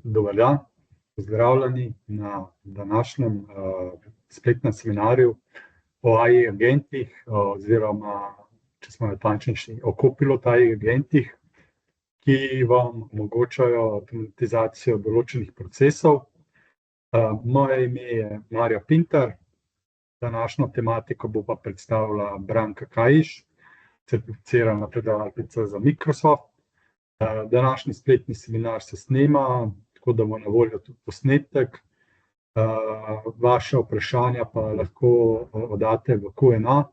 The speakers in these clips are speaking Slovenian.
Dober dan, pozdravljeni na današnjem spletnem seminarju o AI agentih oziroma, če smo natančnejši, o Copilot AI agentih, ki vam omogočajo avtomatizacijo določenih procesov. Moje ime je Marja Pintar, današnjo tematiko bo pa predstavila Branka Kajiš, certificirana predavateljica za Microsoft. Današnji spletni seminar se snema, tako da bo na voljo tudi posnetek. Vaše vprašanja pa lahko oddate v Q&A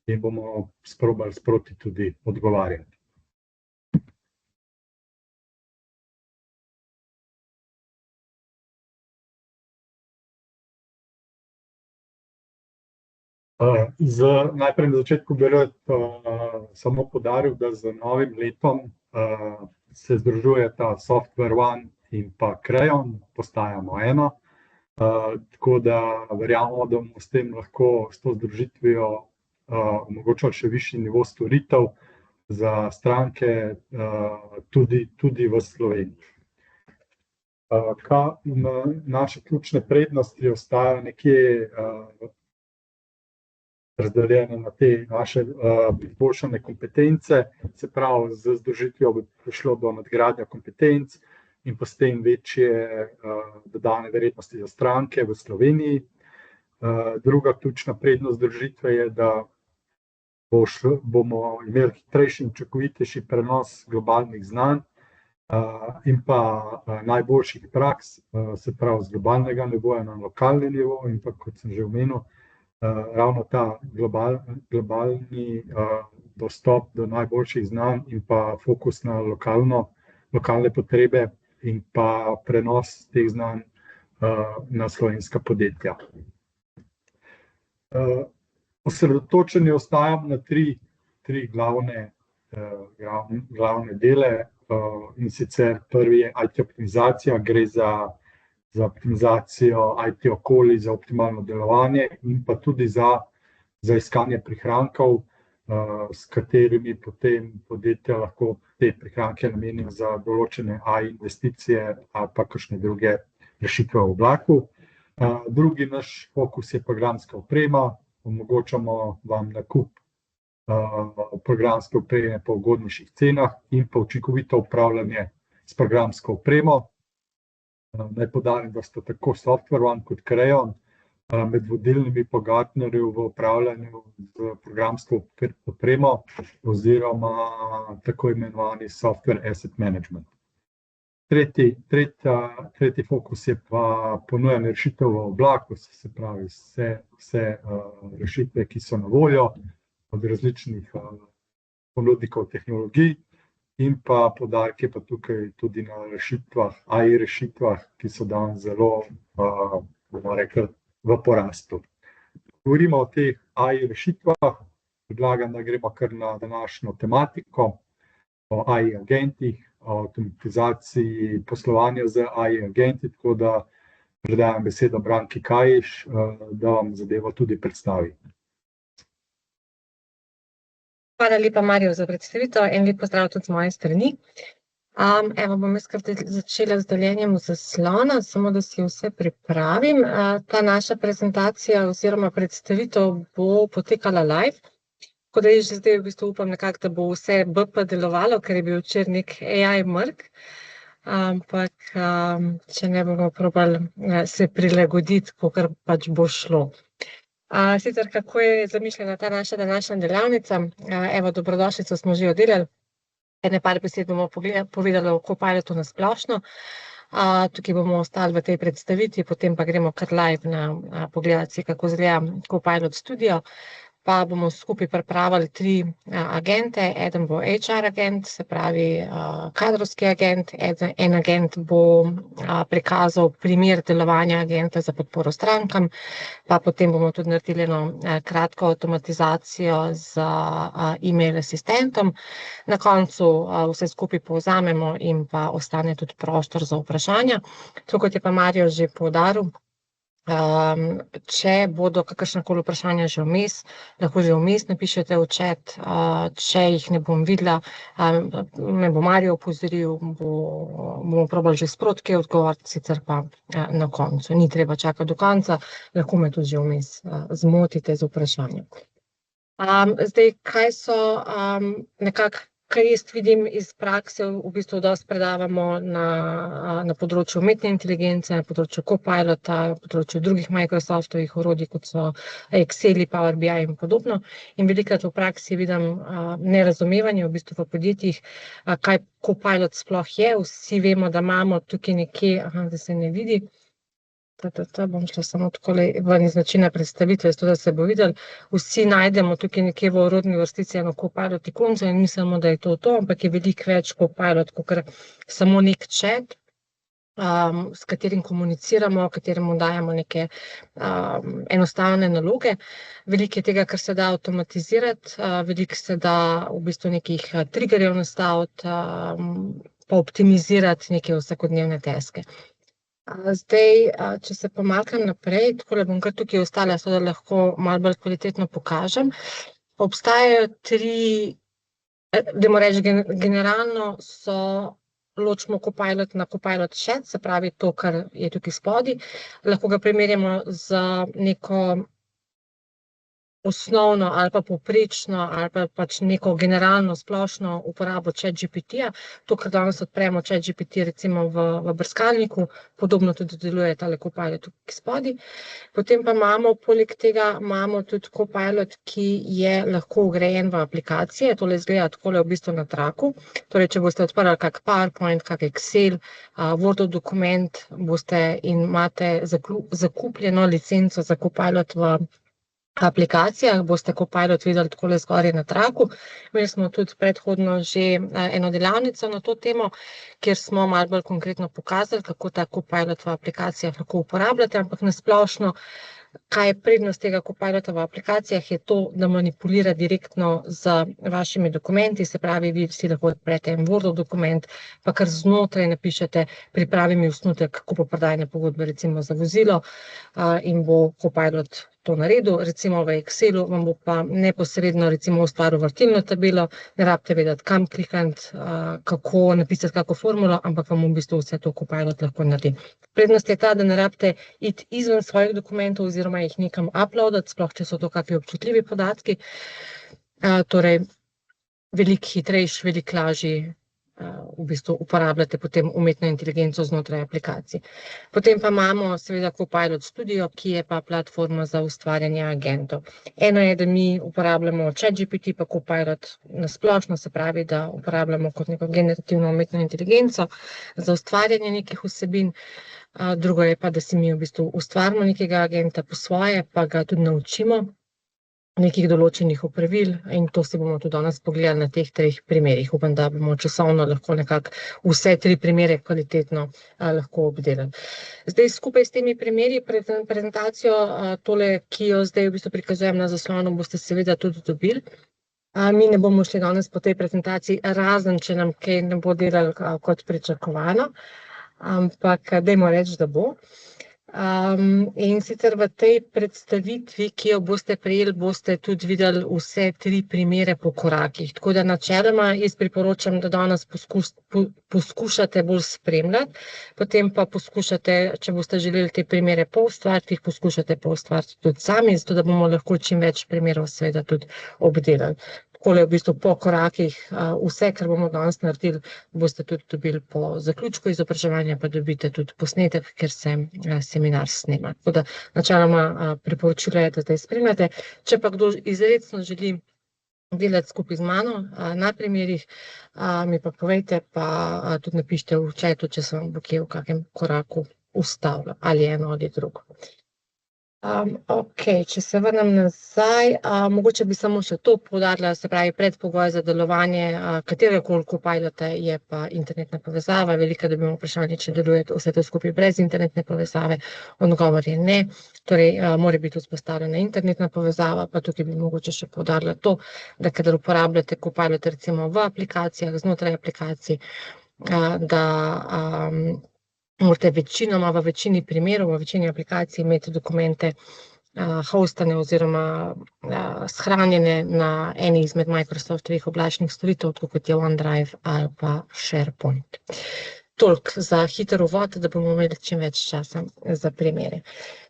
in bomo sprobali sproti tudi odgovarjati. Najprej na začetku bi rad samo poudaril, da z novim letom se združujeta Software One in pa Crayon, postajamo eno. Tako da verjamemo, da bomo s tem lahko s to združitvijo omogočali še višji nivo storitev za stranke tudi v Sloveniji. Naše ključne prednosti ostajajo nekje razdeljene na te naše izboljšane kompetence, se pravi, z združitvijo bi prišlo do nadgradnje kompetenc in pa s tem večje dodane vrednosti za stranke v Sloveniji. Druga ključna prednost združitve je, da bomo imeli hitrejši in učinkovitejši prenos globalnih znanj in pa najboljših praks, se pravi, z globalnega nivoja na lokalni nivo in pa, kot sem že omenil, ravno ta globalni dostop do najboljših znanj in pa fokus na lokalne potrebe in pa prenos teh znanj na slovenska podjetja. Osredotočeni ostajamo na tri glavne dele, in sicer prvi je IT optimizacija, gre za optimizacijo IT okolij, za optimalno delovanje in pa tudi za iskanje prihrankov, s katerimi potem podjetja lahko te prihranke namenijo za določene AI investicije ali pa kakšne druge rešitve v oblaku. Drugi naš fokus je programska oprema. Omogočamo vam nakup programske opreme po ugodnejših cenah in pa učinkovito upravljanje s programsko opremo. Naj poudarim, da sta tako Software One kot Crayon med vodilnimi partnerji v upravljanju z programsko opremo oziroma tako imenovani Software Asset Management. Tretji fokus je pa ponujanje rešitev v oblaku, se pravi vse rešitve, ki so na voljo od različnih ponudnikov tehnologij, in pa poudarek je pa tukaj tudi na rešitvah, AI rešitvah, ki so danes zelo, bomo rekli, v porastu. Govorimo o teh AI rešitvah, predlagam, da gremo kar na današnjo tematiko, o AI agentih, o avtomatizaciji poslovanja z AI agenti, tako da predajam besedo Branki Kajiš, da vam zadevo tudi predstavi. Hvala lepa, Marjo, za predstavitev in lep pozdrav tudi z moje strani. Bom jaz kar začela z deljenjem zaslona, samo da si vse pripravim. Ta naša prezentacija oziroma predstavitev bo potekala live, tako da jaz že zdaj v bistvu upam nekako, da bo vse BP delovalo, ker je bil včeraj nek AI mrk, ampak če ne bomo probali se prilagoditi, kakor pač bo šlo. Sicer, kako je zamišljena ta naša današnja delavnica? Dobrodošlico smo že oddelali. Par besed bomo povedali o Copilotu na splošno. Tukaj bomo ostali v tej predstavitvi, potem pa gremo kar live na pogledati si, kako izgleda Copilot Studio. Pa bomo skupaj pripravili 3 agente. Eden bo HR agent, se pravi kadrovski agent. En agent bo prikazal primer delovanja agenta za podporo strankam, pa potem bomo tudi naredili eno kratko avtomatizacijo z e-mail asistentom. Na koncu vse skupaj povzamemo in pa ostane tudi prostor za vprašanja. Tako kot je pa Marjo že poudaril, Če bodo kakršnakoli vprašanja že vmes, lahko že vmes napišete v chat, če jih ne bom videla, me bo Mario opozoril, bomo probali že sproti odgovoriti, sicer pa na koncu. Ni treba čakati do konca, lahko me tudi že vmes zmotite z vprašanjem. Zdaj, kaj so nekako, kar jaz vidim iz prakse, v bistvu dosti predavamo na področju umetne inteligence, na področju Copilota, na področju drugih Microsoftovih orodij, kot so Excel, Power BI in podobno. In velikokrat v praksi vidim nerazumevanje v bistvu v podjetjih, kaj Copilot sploh je. Vsi vemo, da imamo tukaj nekje, da se ne vidi, bom šla samo takole ven iz načina predstavitve, zato da se bo videli. Vsi najdemo tukaj nekje v orodni vrstici eno Copilot ikonco in mislimo, da je to, ampak je veliko več Copilot, kakor samo nek chat, s katerim komuniciramo, kateremu dajemo neke enostavne naloge. Veliko je tega, kar se da avtomatizirati, veliko se da v bistvu nekih triggerjev nastaviti, pa optimizirati neke vsakodnevne taske. Zdaj, če se pomaknem naprej, takole bom kar tukaj ostala, da lahko malo bolj kvalitetno pokažem. Obstajajo dajmo reči, generalno ločimo Copilot na Copilot chat, se pravi to, kar je tukaj spodaj. Lahko ga primerjamo z neko osnovno ali pa povprečno ali pa pač neko generalno splošno uporabo ChatGPT-ja. To, kar danes odpremo ChatGPT recimo v brskalniku, podobno tudi deluje tale Copilot tukaj spodaj. Potem pa poleg tega imamo tudi Copilot, ki je lahko vgrajen v aplikacije. Tole izgleda takole v bistvu na traku. Torej, če boste odprli kak PowerPoint, kak Excel, Wordov dokument, in imate zakupljeno licenco za Copilot v aplikacijah, boste Copilot videli takole zgoraj na traku. Imeli smo tudi predhodno že eno delavnico na to temo, kjer smo malo bolj konkretno pokazali, kako ta Copilot v aplikacijah lahko uporabljate, ampak na splošno, kaj je prednost tega Copilota v aplikacijah, je to, da manipulira direktno z vašimi dokumenti, se pravi, vi si lahko odprete en Wordov dokument, pa kar znotraj napišete, pripravi mi osnutek kupoprodajne pogodbe recimo za vozilo, in bo Copilot to naredil. Recimo v Excelu vam bo pa neposredno recimo ustvaril vrtilno tabelo, ne rabite vedeti, kam klikati, kako napisati kako formulo, ampak vam v bistvu vse to Copilot lahko naredi. Prednost je ta, da ne rabite iti izven svojih dokumentov oziroma jih nekam uploadati, sploh če so to kakšni občutljivi podatki. Torej, veliko hitrejši, veliko lažji v bistvu uporabljate potem umetno inteligenco znotraj aplikacij. Potem pa imamo seveda Copilot Studio, ki je pa platforma za ustvarjanje agentov. Eno je, da mi uporabljamo ChatGPT pa Copilot na splošno, se pravi, da uporabljamo kot neko generativno umetno inteligenco za ustvarjanje nekih vsebin. Drugo je pa, da si mi v bistvu ustvarimo nekega agenta po svoje, pa ga tudi naučimo nekih določenih opravil, in to si bomo tudi danes pogledali na teh 3 primerih. Upam, da bomo časovno lahko nekako vse 3 primere kvalitetno lahko obdelali. Zdaj, skupaj s temi primeri, prezentacijo tole, ki jo zdaj v bistvu prikazujem na zaslonu, boste seveda tudi dobili. Mi ne bomo šli danes po tej prezentaciji, razen če nam kaj ne bo delalo kot pričakovano, ampak dajmo reči, da bo. In sicer v tej predstavitvi, ki jo boste prejeli, boste tudi videli vse 3 primere po korakih. Tako da načeloma jaz priporočam, da danes poskušate bolj spremljati, potem pa poskušate, če boste želeli te primere poustvariti, jih poskušate poustvariti tudi sami, zato da bomo lahko čim več primerov seveda tudi obdelali. Takole v bistvu po korakih, vse, kar bomo danes naredili, boste tudi dobili po zaključku izobraževanja, pa dobite tudi posnetek, ker se seminar snema. Tako da načeloma priporočilo je, da zdaj spremljate. Če pa kdo izrecno želi delati skupaj z mano na primerih, mi pa povejte, pa tudi napišite v chatu, če se vam bo kje v kakem koraku ustavilo, ali eno ali drugo. Če se vrnem nazaj, mogoče bi samo še to poudarila, se pravi, predpogoj za delovanje kateregakoli Copilota je pa internetna povezava. Veliko dobimo vprašanje, če deluje vse to skupaj brez internetne povezave. Odgovor je ne. Torej, mora biti vzpostavljena internetna povezava, pa tukaj bi mogoče še poudarila to, da kadar uporabljate Copilot recimo v aplikacijah, znotraj aplikacij, da morate večinoma v večini primerov, v večini aplikacij imeti dokumente hostane oziroma shranjene na eni izmed Microsoftovih oblačnih storitev, tako kot je OneDrive ali pa SharePoint. Toliko za hiter uvod, da bomo imeli čim več časa za primere.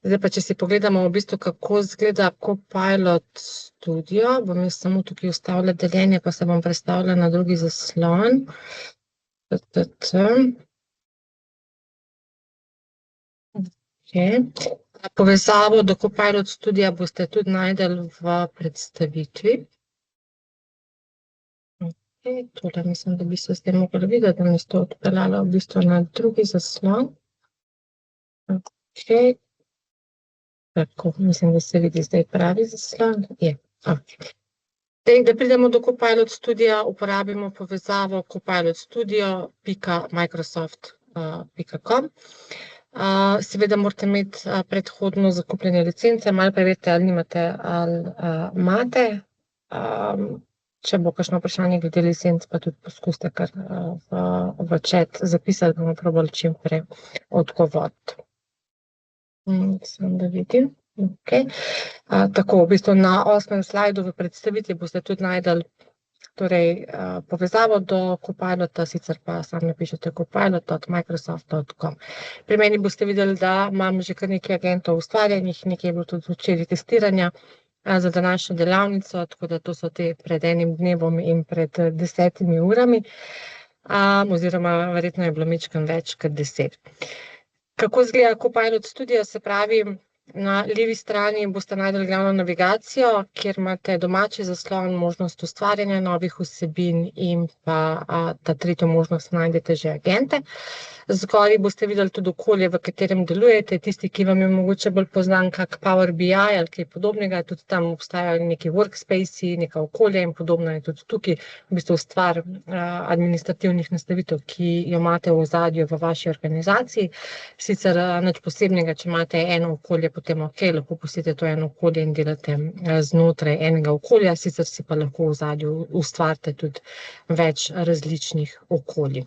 Zdaj pa, če si pogledamo v bistvu, kako izgleda Copilot Studio, bom jaz samo tukaj ustavila deljenje, pa se bom prestavila na drugi zaslon. Povezavo do Copilot Studia boste tudi najdeli v predstavitvi. Tole mislim, da bi se zdaj mogli videti, da mi s to odpeljala v bistvu na drugi zaslon. Tako, mislim, da se vidi zdaj pravi zaslon. Je. Da pridemo do Copilot Studia, uporabimo povezavo copilotstudio.microsoft.com. Seveda morate imeti predhodno zakupljene licence, malo preverite, ali nimate ali imate. Če bo kakšno vprašanje glede licenc, pa tudi poskusite kar v chat zapisati, bomo probali čim prej odgovoriti. Samo da vidim. Tako, v bistvu na 8. slajdu v predstavitvi boste tudi najdeli povezavo do Copilota, sicer pa sam napišete copilot.microsoft.com. Pri meni boste videli, da imam že kar nekaj agentov ustvarjenih, nekaj je bilo tudi včeraj testiranja za današnjo delavnico, tako da to so te pred enim dnevom in pred 10 urami, oziroma verjetno je bilo majčkeno več kot 10. Kako izgleda Copilot Studio? Se pravi, na levi strani boste najdeli glavno navigacijo, kjer imate domači zaslon, možnost ustvarjanja novih vsebin in pa ta tretjo možnost najdete že agente. Zgoraj boste videli tudi okolje, v katerem delujete. Tisti, ki vam je mogoče bolj poznan kak Power BI ali kaj podobnega, tudi tam obstajajo neki workspace, neka okolja in podobno je tudi tukaj. V bistvu stvar administrativnih nastavitev, ki jo imate v ozadju v vaši organizaciji. Sicer nič posebnega, če imate eno okolje, potem lahko pustite to eno okolje in delate znotraj enega okolja, sicer si pa lahko v ozadju ustvarite tudi več različnih okolij.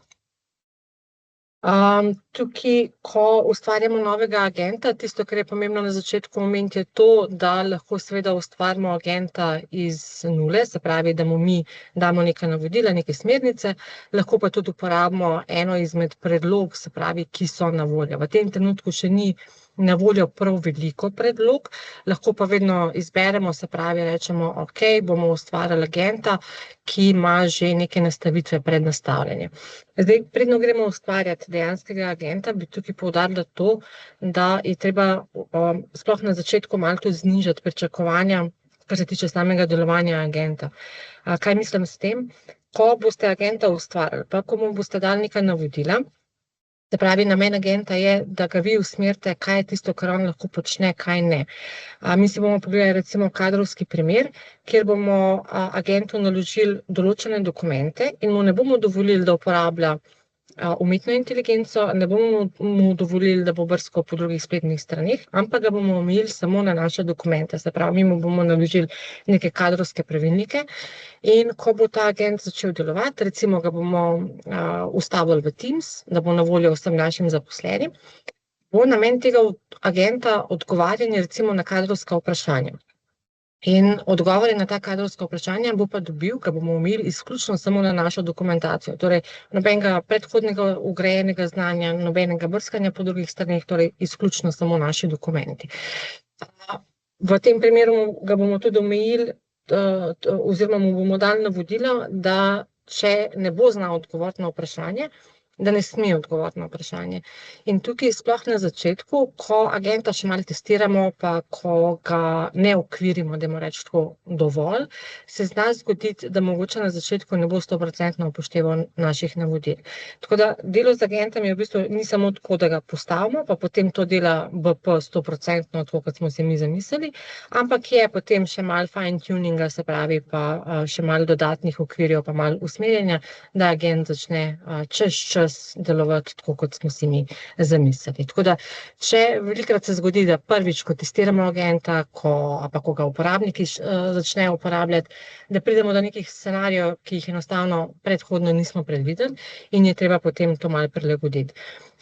Tukaj, ko ustvarjamo novega agenta, tisto, kar je pomembno na začetku omeniti, je to, da lahko seveda ustvarimo agenta iz nule, se pravi, da mu mi damo neka navodila, neke smernice, lahko pa tudi uporabimo eno izmed predlog, se pravi, ki so na voljo. V tem trenutku še ni na voljo prav veliko predlog, lahko pa vedno izberemo, se pravi, rečemo, ok, bomo ustvarjali agenta, ki ima že neke nastavitve prednastavljene. Zdaj, predno gremo ustvarjati dejanskega agenta, bi tukaj poudarila to, da je treba sploh na začetku malo tudi znižati pričakovanja, kar se tiče samega delovanja agenta. Kaj mislim s tem? Ko boste agenta ustvarjali, pa ko mu boste dali neka navodila, se pravi, namen agenta je, da ga vi usmerite, kaj je tisto, kar on lahko počne, kaj ne. Mi si bomo pogledali recimo kadrovski primer, kjer bomo agentu naložili določene dokumente in mu ne bomo dovolili, da uporablja umetno inteligenco, ne bomo mu dovolili, da bo brskal po drugih spletnih straneh, ampak ga bomo omejili samo na naše dokumente. Se pravi, mi mu bomo naložili neke kadrovske pravilnike in ko bo ta agent začel delovati, recimo ga bomo ustavili v Teams, da bo na voljo vsem našim zaposlenim, bo namen tega agenta odgovarjanje recimo na kadrovska vprašanja. In odgovore na ta kadrovska vprašanja bo pa dobil, ga bomo omejili izključno samo na našo dokumentacijo. Torej, nobenega predhodnega vgrajenega znanja, nobenega brskanja po drugih straneh, torej izključno samo naši dokumenti. V tem primeru ga bomo tudi omejili, oziroma mu bomo dali navodila, da če ne bo znal odgovoriti na vprašanje, da ne sme odgovoriti na vprašanje. In tukaj sploh na začetku, ko agenta še malo testiramo, pa ko ga ne okvirimo, da mu reči tako dovolj, se zna zgoditi, da mogoče na začetku ne bo 100% upošteval naših navodil. Tako da delo z agentom je v bistvu ni samo tako, da ga postavimo, pa potem to dela BP 100%, tako kot smo si mi zamislili, ampak je potem še malo fine tuninga, se pravi pa še malo dodatnih okvirjev, pa malo usmerjanja, da agent začne čez delovati tako, kot smo si mi zamislili. Tako da, če velikokrat se zgodi, da prvič, ko testiramo agenta, ko ga uporabniki začnejo uporabljati, da pridemo do nekih scenarijev, ki jih enostavno predhodno nismo predvideli in je treba potem to malo prilagoditi.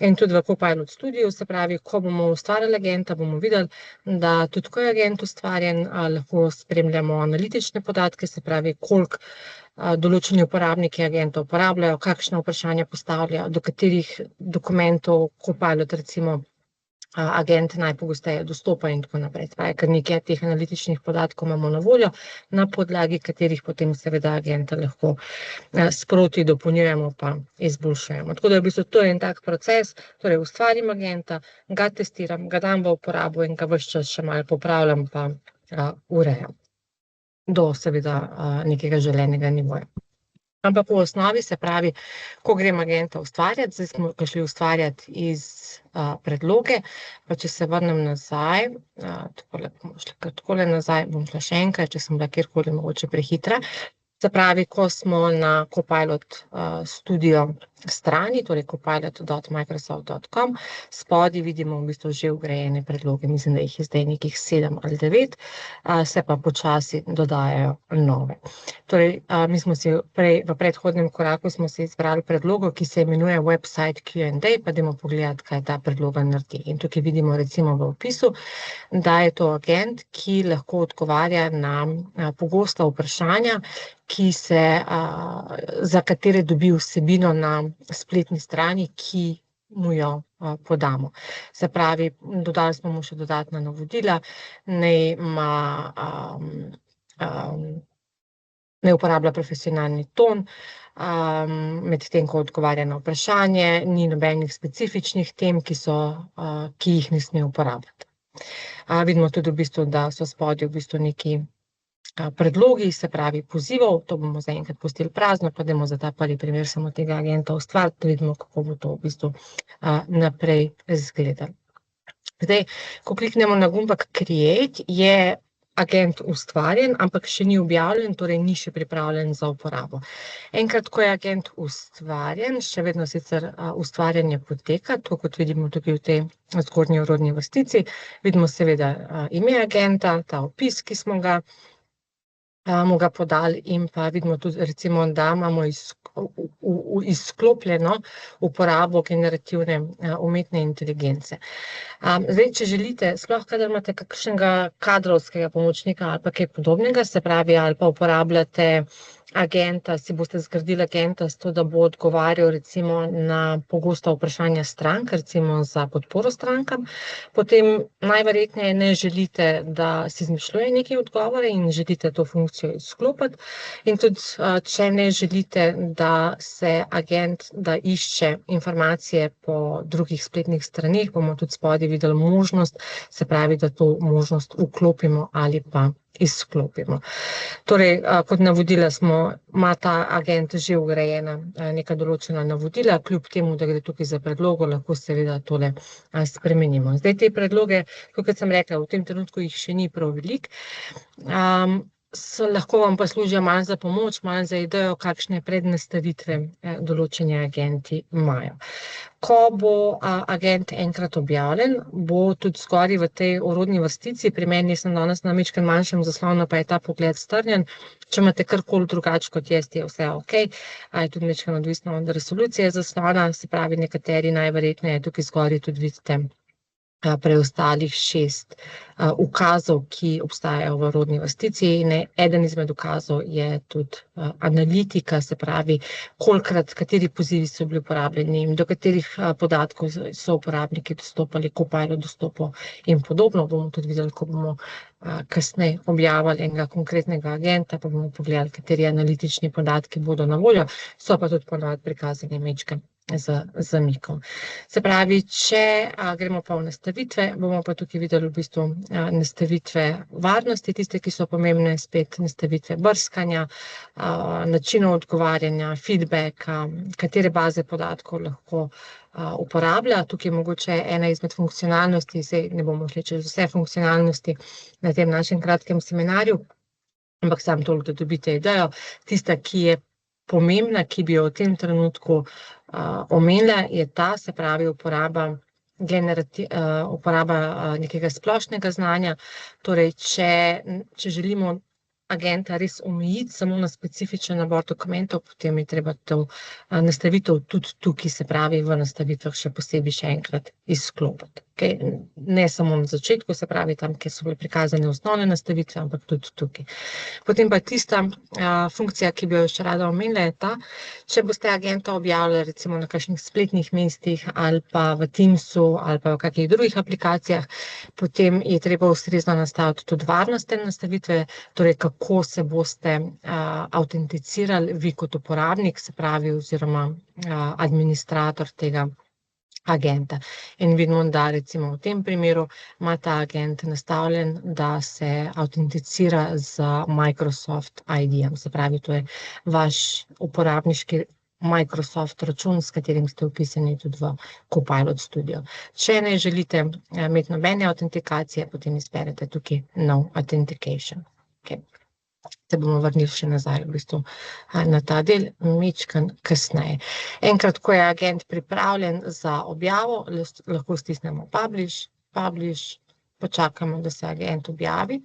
In tudi v Copilot Studiu, se pravi, ko bomo ustvarjali agenta, bomo videli, da tudi ko je agent ustvarjen, lahko spremljamo analitične podatke, se pravi, koliko določeni uporabniki agenta uporabljajo, kakšne vprašanja postavljajo, do katerih dokumentov Copilot recimo agent najpogosteje dostopa in tako naprej. Kar nekaj teh analitičnih podatkov imamo na voljo, na podlagi katerih potem seveda agenta lahko sproti dopolnjujemo pa izboljšujemo. Tako da v bistvu to je en tak proces, torej ustvarim agenta, ga testiram, ga dam v uporabo in ga ves čas še malo popravljam pa urejam do seveda nekega želenega nivoja. Ampak v osnovi, se pravi, ko grem agenta ustvarjati, zdaj smo ga šli ustvarjati iz predloge, pa če se vrnem nazaj, takole nazaj, bom šla še enkrat, če sem bila kjerkoli mogoče prehitra. Se pravi, ko smo na Copilot Studio strani, torej copilot.microsoft.com, spodaj vidimo v bistvu že vgrajene predloge, mislim, da jih je zdaj nekih 7 ali 9, se pa počasi dodajajo nove. Torej, mi smo si v predhodnem koraku smo si izbrali predlogo, ki se imenuje Website Q&A, pa dajmo pogledati, kaj ta predloga naredi. In tukaj vidimo recimo v opisu, da je to agent, ki lahko odgovarja na pogosta vprašanja, za katere dobi vsebino na spletni strani, ki mu jo podamo. Se pravi, dodali smo mu še dodatna navodila, naj uporablja profesionalni ton, medtem ko odgovarja na vprašanje, ni nobenih specifičnih tem, ki jih ne sme uporabljati. Vidimo tudi v bistvu, da so spodaj v bistvu neki predlogi, se pravi pozivov, to bomo zaenkrat pustili prazno, pa dajmo za ta prvi primer samo tega agenta ustvariti, da vidimo, kako bo to v bistvu naprej izgledalo. Zdaj, ko kliknemo na gumbek Create, je agent ustvarjen, ampak še ni objavljen, torej ni še pripravljen za uporabo. Enkrat, ko je agent ustvarjen, še vedno sicer ustvarjanje poteka, to kot vidimo tukaj v tej zgornji orodni vrstici, vidimo seveda ime agenta, ta opis, ki smo ga podali, in pa vidimo tudi recimo, da imamo izklopljeno uporabo generativne umetne inteligence. Zdaj, če želite, sploh kadar imate kakšnega kadrovskega pomočnika ali pa kaj podobnega, se pravi, ali pa uporabljate agenta, si boste zgradili agenta s to, da bo odgovarjal recimo na pogosta vprašanja strank, recimo za podporo strankam, potem najverjetneje ne želite, da si izmišljuje neke odgovore in želite to funkcijo izklopiti. In tudi, če ne želite, da se agent, da išče informacije po drugih spletnih straneh, bomo tudi spodaj videli možnost, se pravi, da to možnost vklopimo ali pa izklopimo. Torej, kot navodila ima ta agent že vgrajena neka določena navodila, kljub temu, da gre tukaj za predlogo, lahko seveda tole spremenimo. Zdaj, te predloge, kot sem rekla, v tem trenutku jih še ni prav veliko, lahko vam pa služijo malo za pomoč, malo za idejo, kakšne prednastavitve določeni agenti imajo. Ko bo agent enkrat objavljen, bo tudi zgoraj v tej orodni vrstici, pri meni sem danes na majčkeno manjšem zaslonu, pa je ta pogled strnjen, če imate karkoli drugače kot jaz, je vse okej, je tudi majčkeno odvisno od resolucije zaslona, se pravi, nekateri najverjetneje tukaj zgoraj tudi vidite preostalih 6 ukazov, ki obstajajo v orodni vrstici, in eden izmed ukazov je tudi analitika, se pravi, kolikrat, kateri pozivi so bili uporabljeni, do katerih podatkov so uporabniki dostopali, Copilot dostopal in podobno. Bomo tudi videli, ko bomo kasneje objavili enega konkretnega agenta, pa bomo pogledali, kateri analitični podatki bodo na voljo, so pa tudi ponavadi prikazani majčkeno z zamikom. Se pravi, če gremo pa v nastavitve, bomo pa tukaj videli v bistvu nastavitve varnosti, tiste, ki so pomembne, spet nastavitve brskanja, načinov odgovarjanja, feedbacka, katere baze podatkov lahko uporablja. Tukaj je mogoče ena izmed funkcionalnosti, zdaj ne bomo šli čez vse funkcionalnosti na tem našem kratkem seminarju, ampak samo toliko, da dobite idejo, tista, ki je pomembna, ki bi jo v tem trenutku omenila, je ta, se pravi, uporaba nekega splošnega znanja. Torej, če želimo agenta res omejiti samo na specifičen nabor dokumentov, potem je treba to nastavitev tudi tukaj, se pravi v nastavitvah še posebej še enkrat izklopiti. Okay? Ne samo na začetku, se pravi tam, kjer so bile prikazane osnovne nastavitve, ampak tudi tukaj. Potem pa tista funkcija, ki bi jo še rada omenila, je ta, če boste agenta objavljali recimo na kakšnih spletnih mestih ali pa v Teamsu ali pa v kakih drugih aplikacijah, potem je treba ustrezno nastaviti tudi varnostne nastavitve, torej kako se boste avtenticirali vi kot uporabnik, se pravi oziroma administrator tega agenta. In vidimo, da recimo v tem primeru ima ta agent nastavljen, da se avtenticira z Microsoft ID-jem, se pravi, to je vaš uporabniški Microsoft račun, s katerim ste vpisani tudi v Copilot Studio. Če ne želite imeti nobene autentikacije, potem izberete tukaj No Authentication. Okay. Se bomo vrnili še nazaj v bistvu na ta del, majčkeno kasneje. Enkrat, ko je agent pripravljen za objavo, lahko stisnemo Publish, počakamo, da se agent objavi.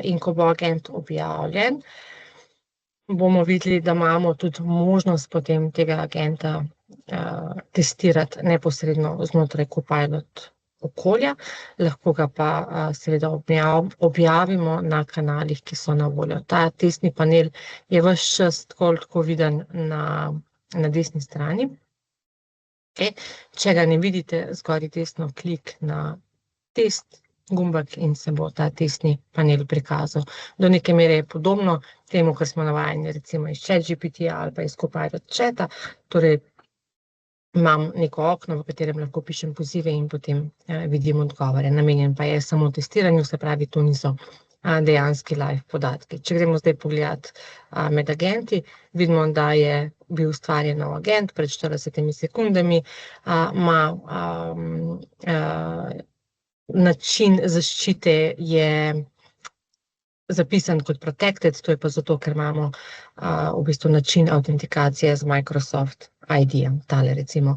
In ko bo agent objavljen, bomo videli, da imamo tudi možnost potem tega agenta testirati neposredno znotraj Copilot okolja, lahko ga pa seveda objavimo na kanalih, ki so na voljo. Ta testni panel je ves čas tako viden na desni strani. Okay. Če ga ne vidite, zgoraj desno klik na test, gumbek in se bo ta testni panel prikazal. Do neke mere je podobno temu, kar smo navajeni recimo iz ChatGPT ali pa iz Copilot Chata, torej imam neko okno, v katerem lahko pišem pozive in potem vidim odgovore. Namenjen pa je samo testiranju, se pravi, to niso dejanski live podatki. Če gremo zdaj pogledati med agenti, vidimo, da je bil ustvarjen nov agent pred 40 sekundami, ima način zaščite je zapisan kot protected, to je pa zato, ker imamo v bistvu način autentikacije z Microsoft ID-jem. Tale recimo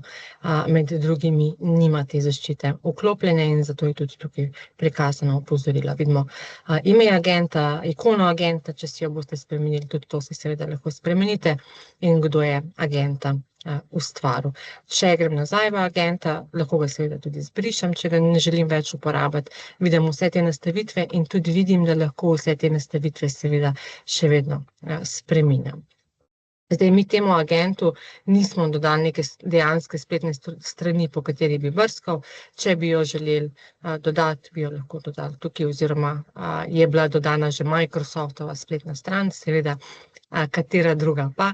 med drugimi nima te zaščite vklopljene in zato je tudi tukaj prikazano opozorilo. Vidimo ime agenta, ikono agenta, če si jo boste spremenili, tudi to si seveda lahko spremenite in kdo je agenta ustvaril. Če grem nazaj v agenta, lahko ga seveda tudi zbrišem, če ga ne želim več uporabiti. Vidim vse te nastavitve in tudi vidim, da lahko vse te nastavitve seveda še vedno spreminjam. Zdaj, mi temu agentu nismo dodali neke dejanske spletne strani, po kateri bi brskal. Če bi jo želeli dodati, bi jo lahko dodali tukaj, oziroma je bila dodana že Microsoftova spletna stran, seveda katera druga pa.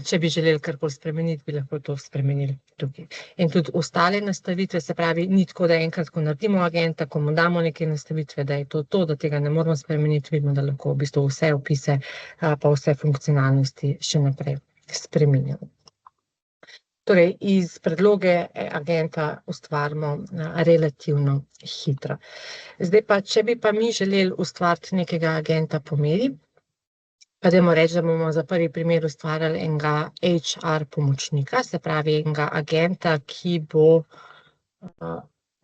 Če bi želeli karkoli spremeniti, bi lahko to spremenili tukaj. In tudi ostale nastavitve, se pravi, ni tako, da enkrat, ko naredimo agenta, ko mu damo neke nastavitve, da je to, da tega ne moramo spremeniti, vidimo, da lahko v bistvu vse opise pa vse funkcionalnosti še naprej spreminjamo. Torej, iz predloge agenta ustvarimo relativno hitro. Zdaj pa, če bi pa mi želeli ustvariti nekega agenta po meri, pa dajmo reči, da bomo za prvi primer ustvarjali enega HR pomočnika, se pravi enega agenta, ki bo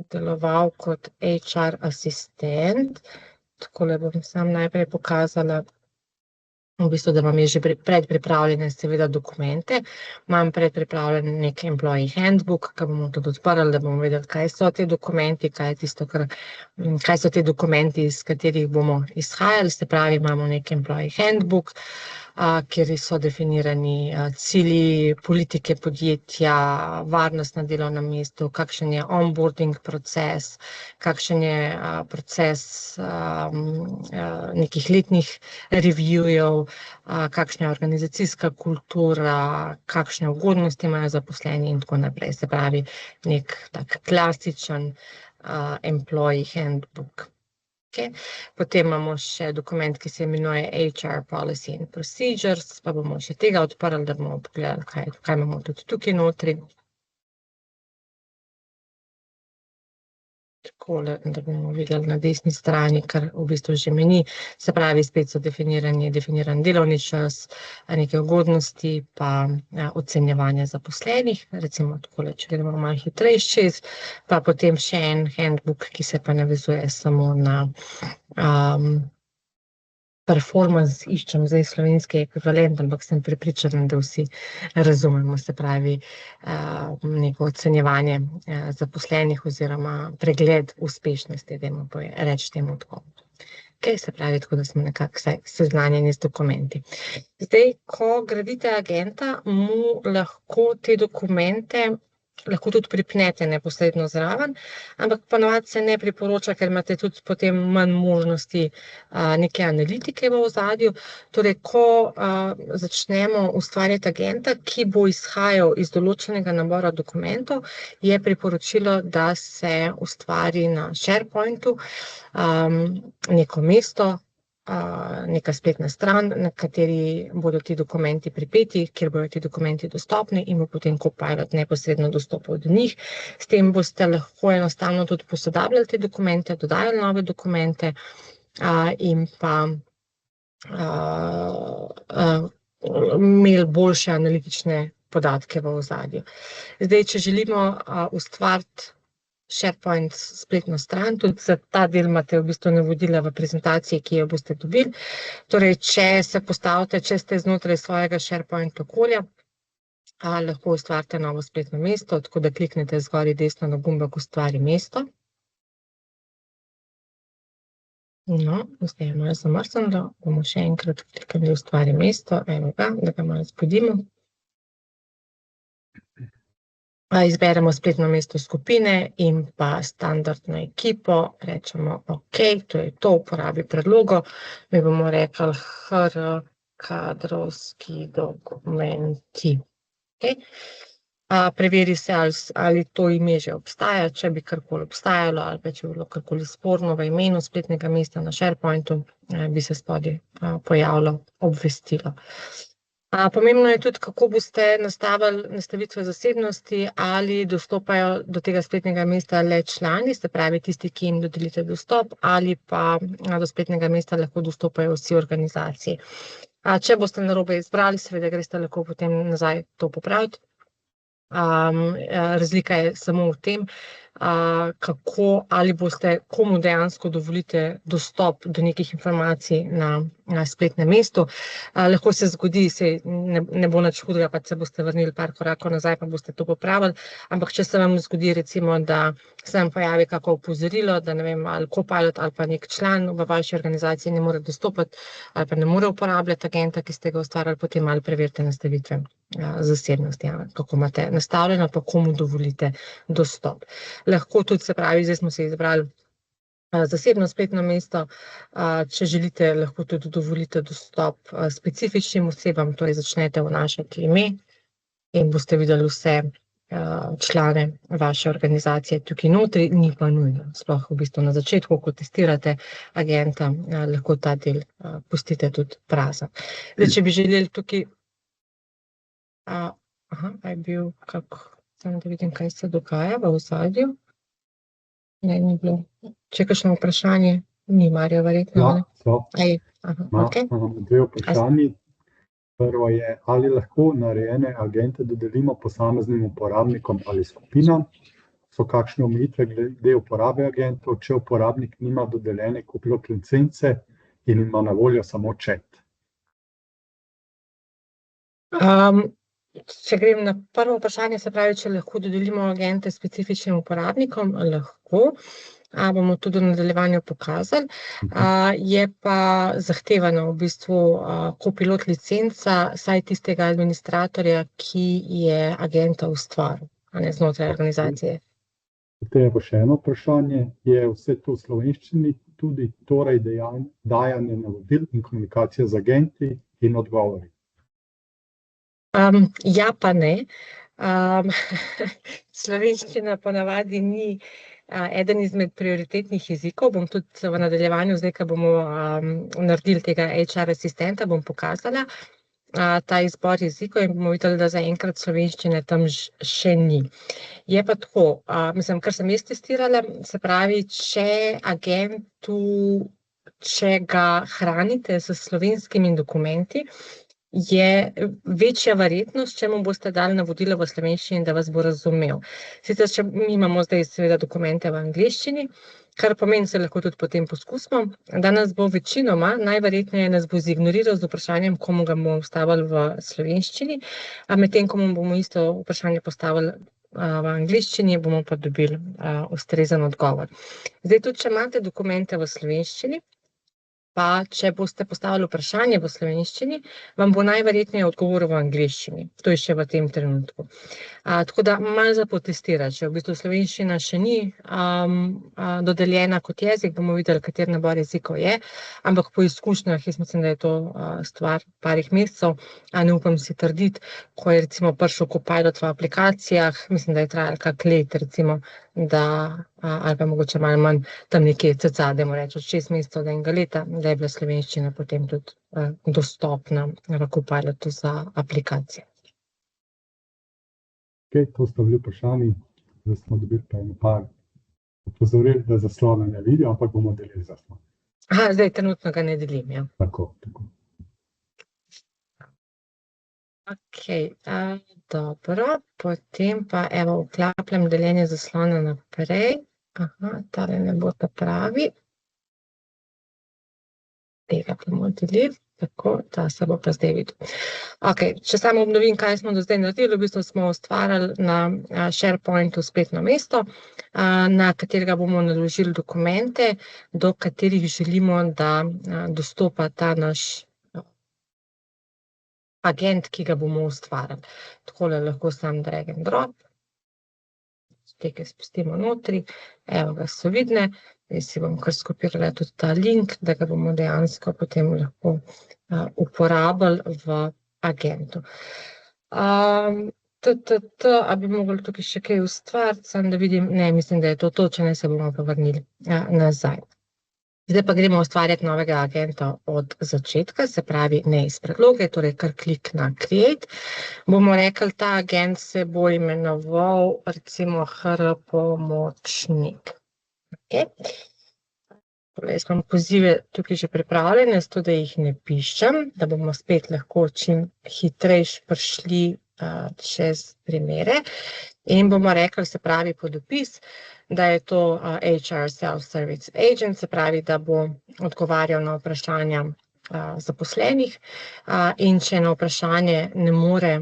deloval kot HR asistent. Takole bom sam najprej pokazala, v bistvu, da imam že predpripravljene seveda dokumente. Imam predpripravljen nek employee handbook, ki bomo tudi odprli, da bomo vedeli, kaj so te dokumenti, kaj so te dokumenti, iz katerih bomo izhajali. Se pravi, imamo nek employee handbook, kjer so definirani cilji, politike podjetja, varnost na delovnem mestu, kakšen je onboarding proces, kakšen je proces nekih letnih reviewjev, kakšna je organizacijska kultura, kakšne ugodnosti imajo zaposleni in tako naprej. Se pravi, nek tak klasičen employee handbook. Okay. Potem imamo še dokument, ki se imenuje HR Policy and Procedures, pa bomo še tega odprli, da bomo pogledali, kaj imamo tudi tukaj notri. takole, da bomo videli na desni strani, kar v bistvu že meni, se pravi, spet so definiran delovni čas, neke ugodnosti, pa ocenjevanje zaposlenih, recimo takole, če gremo malo hitreje čez, pa potem še en handbook, ki se pa navezuje samo na performance, iščem zdaj slovenski ekvivalent, ampak sem prepričana, da vsi razumemo, se pravi, neko ocenjevanje zaposlenih oziroma pregled uspešnosti, dajmo reči temu tako. Okay, se pravi, tako da smo nekako vsaj seznanjeni z dokumenti. Zdaj, ko gradite agenta, mu lahko te dokumente lahko tudi pripnete neposredno zraven, ampak ponavadi se ne priporoča, ker imate tudi potem manj možnosti neke analitike v ozadju. Torej, ko začnemo ustvarjati agenta, ki bo izhajal iz določenega nabora dokumentov, je priporočilo, da se ustvari na SharePointu neko mesto, neka spletna stran, na kateri bodo ti dokumenti pripeti, kjer bodo ti dokumenti dostopni in bo potem Copilot neposredno dostopal do njih. S tem boste lahko enostavno tudi posodabljali te dokumente, dodajali nove dokumente in pa imeli boljše analitične podatke v ozadju. Zdaj, če želimo ustvariti SharePoint spletno stran, tudi za ta del imate v bistvu navodila v prezentaciji, ki jo boste dobili. Torej, če se postavite, če ste znotraj svojega SharePoint okolja, lahko ustvarite novo spletno mesto, tako da kliknete zgoraj desno na gumbek Ustvari mesto. No, zdaj je malo zamrznilo, bomo še enkrat kliknili Ustvari mesto, evo ga, da ga malo spodimo. Izberemo spletno mesto skupine in pa standardno ekipo, rečemo OK, to je to, uporabi predlogo, mi bomo rekli HR kadrovski dokumenti. Okay. Preveri se, ali to ime že obstaja, če bi karkoli obstajalo ali pa če bi bilo karkoli sporno v imenu spletnega mesta na SharePointu, bi se spodaj pojavilo obvestilo. Pomembno je tudi, kako boste nastavili nastavitve zasebnosti, ali dostopajo do tega spletnega mesta le člani, se pravi tisti, ki jim dodelite dostop, ali pa do spletnega mesta lahko dostopajo vsi organizaciji. Če boste narobe izbrali, seveda greste lahko potem nazaj to popraviti. Razlika je samo v tem, kako ali boste komu dejansko dovolite dostop do nekih informacij na spletnem mestu. Lahko se zgodi, ne bo nič hudega, pa se boste vrnili par korakov nazaj, pa boste to popravili, ampak če se vam zgodi recimo, da se vam pojavi kako opozorilo, da ne vem, ali Copilot ali pa nek član v vaši organizaciji ne more dostopati ali pa ne more uporabljati agenta, ki ste ga ustvarjali, potem malo preverite nastavitve zasebnosti, kako imate nastavljeno, pa komu dovolite dostop. Lahko tudi, se pravi, zdaj smo se izbrali zasebno spletno mesto, če želite, lahko tudi dovolite dostop specifičnim osebam, torej začnete vnašati ime in boste videli vse člane vaše organizacije tukaj notri, ni pa nujno. Sploh v bistvu na začetku, ko testirate agenta, lahko ta del pustite tudi prazen. Zdaj, če bi želeli tukaj je bil samo da vidim, kaj se dogaja v ozadju. Ne, ni bilo. Če je kakšno vprašanje, ni Marjo verjetno. Imam dve vprašanji. Prvo je, ali lahko narejene agente dodelimo posameznim uporabnikom ali skupinam? So kakšne omejitve glede uporabe agentov, če uporabnik nima dodeljene Copilot licence in ima na voljo samo chat? Če grem na prvo vprašanje, se pravi, če lahko dodelimo agente specifičnim uporabnikom, lahko. Bomo tudi v nadaljevanju pokazali. Je pa zahtevano v bistvu Copilot licenca, saj tistega administratorja, ki je agenta ustvaril, znotraj organizacije. Potem je pa še eno vprašanje, je vse to v slovenščini tudi torej dajanje navodil in komunikacija z agenti in odgovori? Ja pa ne. Slovenščina ponavadi ni eden izmed prioritetnih jezikov. Bom tudi v nadaljevanju, zdaj, ko bomo naredili tega HR asistenta, bom pokazala. ta izbor jezikov in bomo videli, da zaenkrat slovenščine tam še ni. Je pa tako, mislim, kar sem jaz testirala, se pravi, če ga hranite s slovenskimi dokumenti, je večja verjetnost, če mu boste dali navodila v slovenščini, da vas bo razumel. Sicer, če mi imamo zdaj seveda dokumente v angleščini, kar pomeni, se lahko tudi potem poskusimo, da nas bo večinoma, najverjetneje nas bo zignoriral z vprašanjem, komu ga bomo vstavili v slovenščini, medtem ko mu bomo isto vprašanje postavili v angleščini, bomo pa dobili ustrezen odgovor. Zdaj, tudi če imate dokumente v slovenščini, pa če boste postavili vprašanje v slovenščini, vam bo najverjetneje odgovoril v angleščini. To je še v tem trenutku. Tako da malo za potestirati, če v bistvu slovenščina še ni dodeljena kot jezik, bomo videli, kateri nabor jezikov je, ampak po izkušnjah, jaz mislim, da je to stvar parih mesecev, ne upam si trditi, ko je recimo prišel Copilot v aplikacijah, mislim, da je trajalo kak let, recimo, ali pa mogoče malo manj, tam nekje cca, dajmo reči, od 6 mesecev do enega leta, da je bila slovenščina potem tudi dostopna v Copilotu za aplikacije. To sta bili vprašanji, zdaj smo dobili pa par opozoril, da zaslona ne vidijo, ampak bomo delili zaslon. Zdaj trenutno ga ne delim, ja. Tako. Dobro, potem pa evo vklapljam deljenje zaslona naprej. Tale ne bo ta pravi. Tega bomo delili, tako, ta se bo pa zdaj videl. Če samo obnovim, kaj smo do zdaj naredili, v bistvu smo ustvarjali na SharePointu spletno mesto, na katerega bomo naložili dokumente, do katerih želimo, da dostopa ta naš agent, ki ga bomo ustvarjali. Takole lahko sam drag and drop. Tega spustimo notri, evo ga so vidne. Jaz si bom kar skopirala tudi ta link, da ga bomo dejansko potem lahko uporabili v agentu. A bi mogli tukaj še kaj ustvariti, samo da vidim, ne, mislim, da je to, če ne se bomo pa vrnili nazaj. Zdaj pa gremo ustvarjati novega agenta od začetka, se pravi ne iz predloge, torej kar klik na create. Bomo rekli, ta agent se bo imenoval recimo HR pomočnik. Jaz imam pozive tukaj že pripravljene, zato da jih ne pišem, da bomo spet lahko čim hitrejš prišli čez primere. In bomo rekli, se pravi podopis, da je to HR Self-Service Agent, se pravi, da bo odgovarjal na vprašanja zaposlenih in če na vprašanje ne more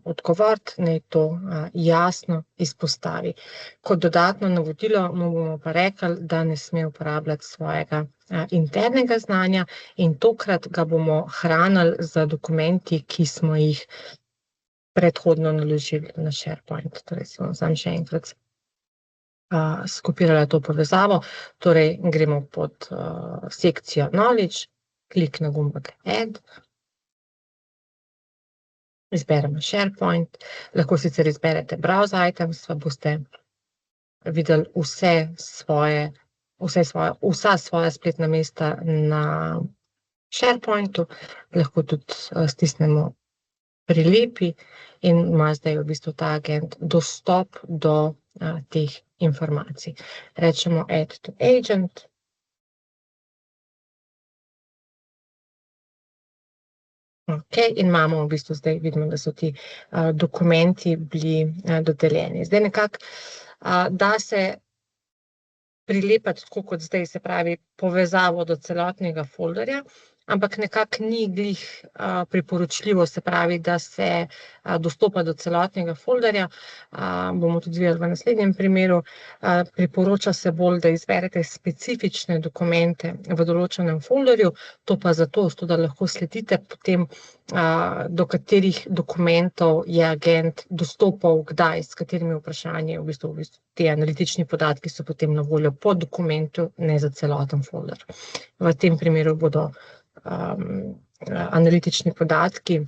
odgovoriti, naj to jasno izpostavi. Kot dodatno navodilo mu bomo pa rekli, da ne sme uporabljati svojega internega znanja in tokrat ga bomo hranili z dokumenti, ki smo jih predhodno naložili na SharePoint. Torej si bom sam še enkrat skopirala to povezavo. Torej gremo pod sekcijo Knowledge, klik na gumbek Add, izberemo SharePoint, lahko sicer izberete Browse Items, pa boste videli vsa svoja spletna mesta na SharePointu, lahko tudi stisnemo prilepi in ima zdaj v bistvu ta agent dostop do teh informacij. Rečemo Add to Agent. In imamo v bistvu zdaj, vidimo, da so ti dokumenti bili dodeljeni. Zdaj nekako da se prilepati tako kot zdaj, se pravi povezavo do celotnega folderja, ampak nekako ni glih priporočljivo, se pravi, da se dostopa do celotnega folderja. Bomo tudi videli v naslednjem primeru. Priporoča se bolj, da izberete specifične dokumente v določenem folderju, to pa zato, da lahko sledite potem, do katerih dokumentov je agent dostopal, kdaj, s katerimi vprašanji, v bistvu ti analitični podatki so potem na voljo po dokumentu, ne za celoten folder. V tem primeru bodo analitični podatki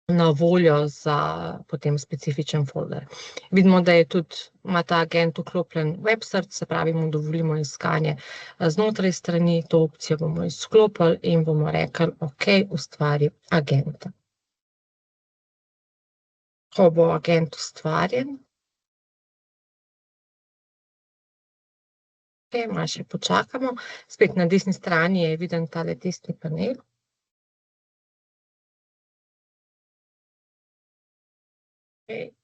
na voljo za potem specifičen folder. Vidimo, da je tudi, ima ta agent vklopljen web search, se pravi, mu dovolimo iskanje znotraj strani, to opcijo bomo izklopili in bomo rekli, ok, ustvari agenta. ko bo agent ustvarjen. Okay, malo še počakamo. Spet na desni strani je viden tale testni panel.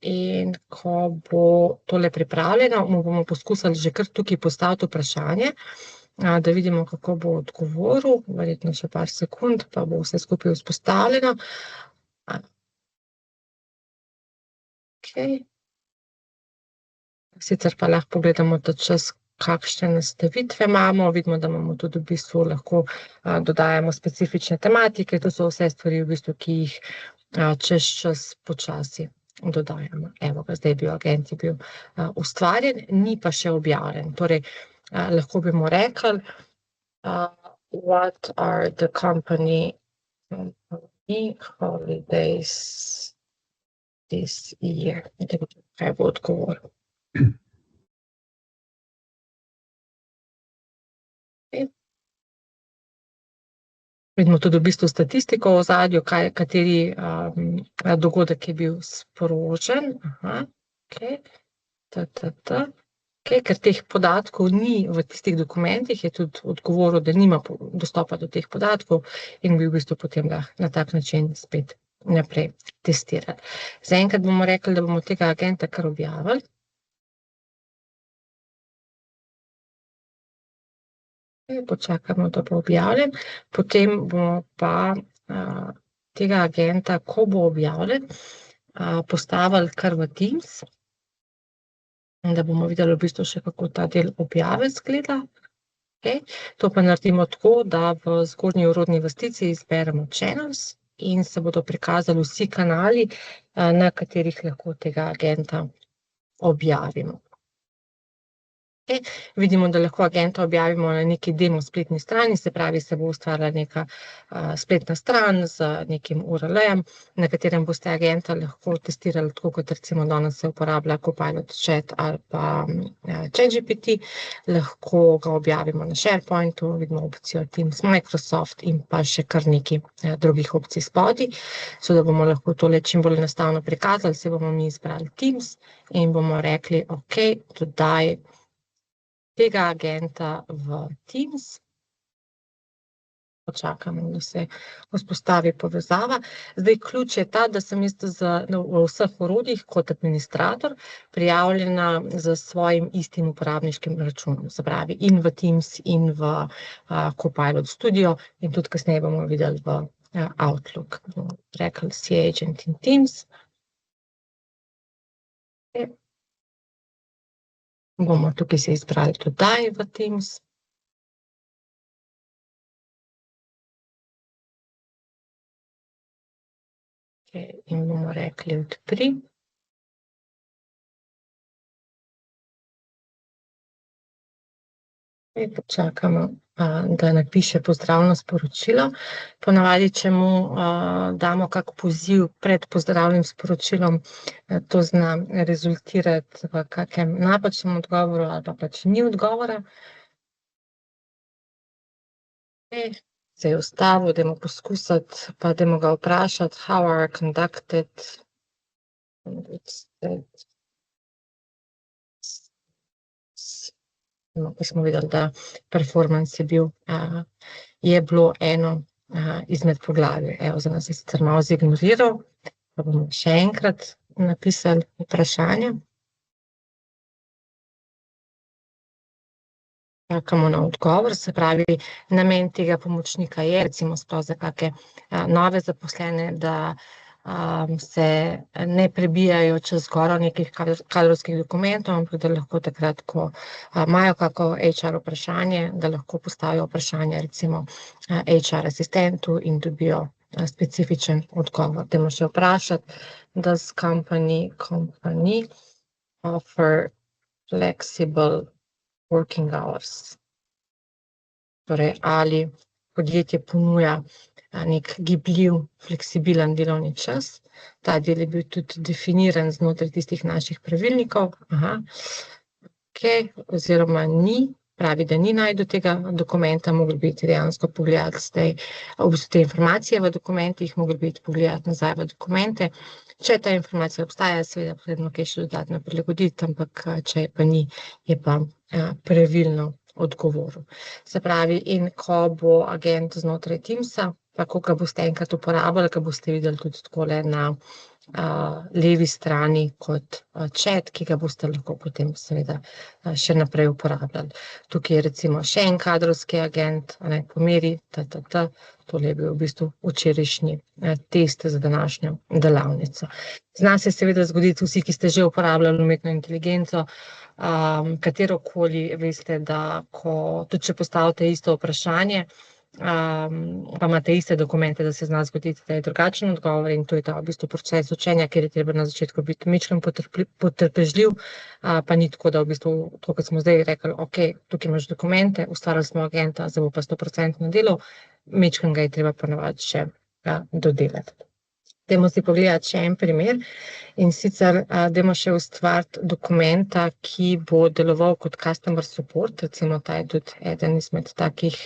In ko bo tole pripravljeno, mu bomo poskusili že kar tukaj postaviti vprašanje, da vidimo, kako bo odgovoril, verjetno še par sekund, pa bo vse skupaj vzpostavljeno. Okay. Sicer pa lahko pogledamo ta čas, kakšne nastavitve imamo, vidimo, da imamo tudi v bistvu lahko dodajamo specifične tematike, to so vse stvari v bistvu, ki jih čez čas počasi dodajamo. Evo ga, zdaj agent je bil ustvarjen, ni pa še objavljen. Torej, lahko bi mu rekli, what are the company holidays this year? Kaj bo odgovoril. Vidimo tudi v bistvu statistiko v ozadju, kateri dogodek je bil sprožen. Ker teh podatkov ni v tistih dokumentih, je tudi odgovoril, da nima dostopa do teh podatkov in bi v bistvu potem na tak način spet naprej testirali. Zaenkrat bomo rekli, da bomo tega agenta kar objavili. Počakamo, da bo objavljen, potem bomo pa tega agenta, ko bo objavljen, postavili kar v Teams, da bomo videli v bistvu še, kako ta del objave izgleda. To pa naredimo tako, da v zgornji vrodni vrstici izberemo Channels in se bodo prikazali vsi kanali, na katerih lahko tega agenta objavimo. Vidimo, da lahko agenta objavimo na neki demo spletni strani, se pravi, se bo ustvarila neka spletna stran z nekim URL-jem, na katerem boste agenta lahko testirali, tako kot recimo danes se uporablja Copilot Chat ali pa ChatGPT. Lahko ga objavimo na SharePointu, vidimo opcijo Teams Microsoft in pa še kar nekaj drugih opcij spodaj. So da bomo lahko tole čim bolj enostavno prikazali, se bomo mi izbrali Teams in bomo rekli, ok, dodaj tega agenta v Teams. Počakamo, da se vzpostavi povezava. Zdaj, ključ je ta, da sem jaz v vseh orodjih kot administrator prijavljena z svojim istim uporabniškim računom. Se pravi, in v Teams, in v Copilot Studio, in tudi kasneje bomo videli v Outlook. Rekli si agent in Teams. Bomo tukaj se izbrali dodaj v Teams. In bomo rekli odpri. Počakamo, da napiše pozdravno sporočilo. Ponavadi, če mu damo kak poziv pred pozdravnim sporočilom, to zna rezultirati v kakem napačnem odgovoru ali pa pač ni odgovora. Se je ustavil, dajmo poskusiti, pa dajmo ga vprašati, how are conducted. Pa smo videli, da performance je bilo eno izmed poglavij. Evo, za nas je sicer malo zignoriral, pa bomo še enkrat napisali vprašanje. Čakamo na odgovor, se pravi, namen tega pomočnika je, recimo sploh za kakšne nove zaposlene, da se ne prebijajo čez goro nekih kadrovskih dokumentov, ampak da lahko takrat, ko imajo kako HR vprašanje, da lahko postavijo vprašanje recimo HR asistentu in dobijo specifičen odgovor. Dajmo še vprašati, does company offer flexible working hours? Torej, ali podjetje ponuja nek gibljiv, fleksibilen delovni čas. Ta del je bil tudi definiran znotraj tistih naših pravilnikov. Oziroma ni pravi, da ni našel tega dokumenta, mogli biti dejansko pogledati zdaj v bistvu te informacije v dokumentih, mogli biti pogledati nazaj v dokumente. Če ta informacija obstaja, seveda potrebno kaj še dodatno prilagoditi, ampak če pa ni, je pa pravilno odgovoril. Se pravi, in ko bo agent znotraj Teamsa, pa ko ga boste enkrat uporabljali, ga boste videli tudi takole na levi strani kot chat, ki ga boste lahko potem seveda še naprej uporabljali. Tukaj je recimo še en kadrovski agent, pomeri, tole je bil v bistvu včerajšnji test za današnjo delavnico. Zna se seveda zgoditi, vsi, ki ste že uporabljali umetno inteligenco, katerokoli, veste, da tudi če postavite isto vprašanje, pa imate iste dokumente, da se zna zgoditi, da je drugačen odgovor, in to je ta v bistvu proces učenja, kjer je treba na začetku biti majčkeno potrpežljiv, pa ni tako, da v bistvu to, kot smo zdaj rekli, ok, tukaj imaš dokumente, ustvarili smo agenta, zdaj bo pa 100% delal, majčkeno ga je treba ponavadi še dodelati. Dajmo si pogledati še en primer, in sicer dajmo še ustvariti dokumenta, ki bo deloval kot customer support, recimo ta je tudi eden izmed takih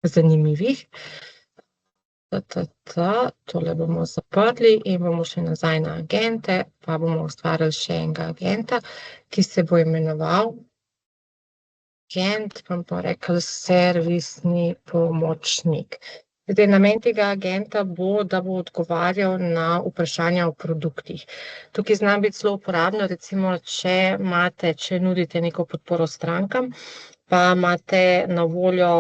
zanimivih. Tole bomo zaprli in bomo še nazaj na agente, pa bomo ustvarili še enega agenta, ki se bo imenoval agent, bomo rekli servisni pomočnik. Zdaj, namen tega agenta bo, da bo odgovarjal na vprašanja o produktih. Tukaj zna biti zelo uporabno, recimo, če nudite neko podporo strankam, pa imate na voljo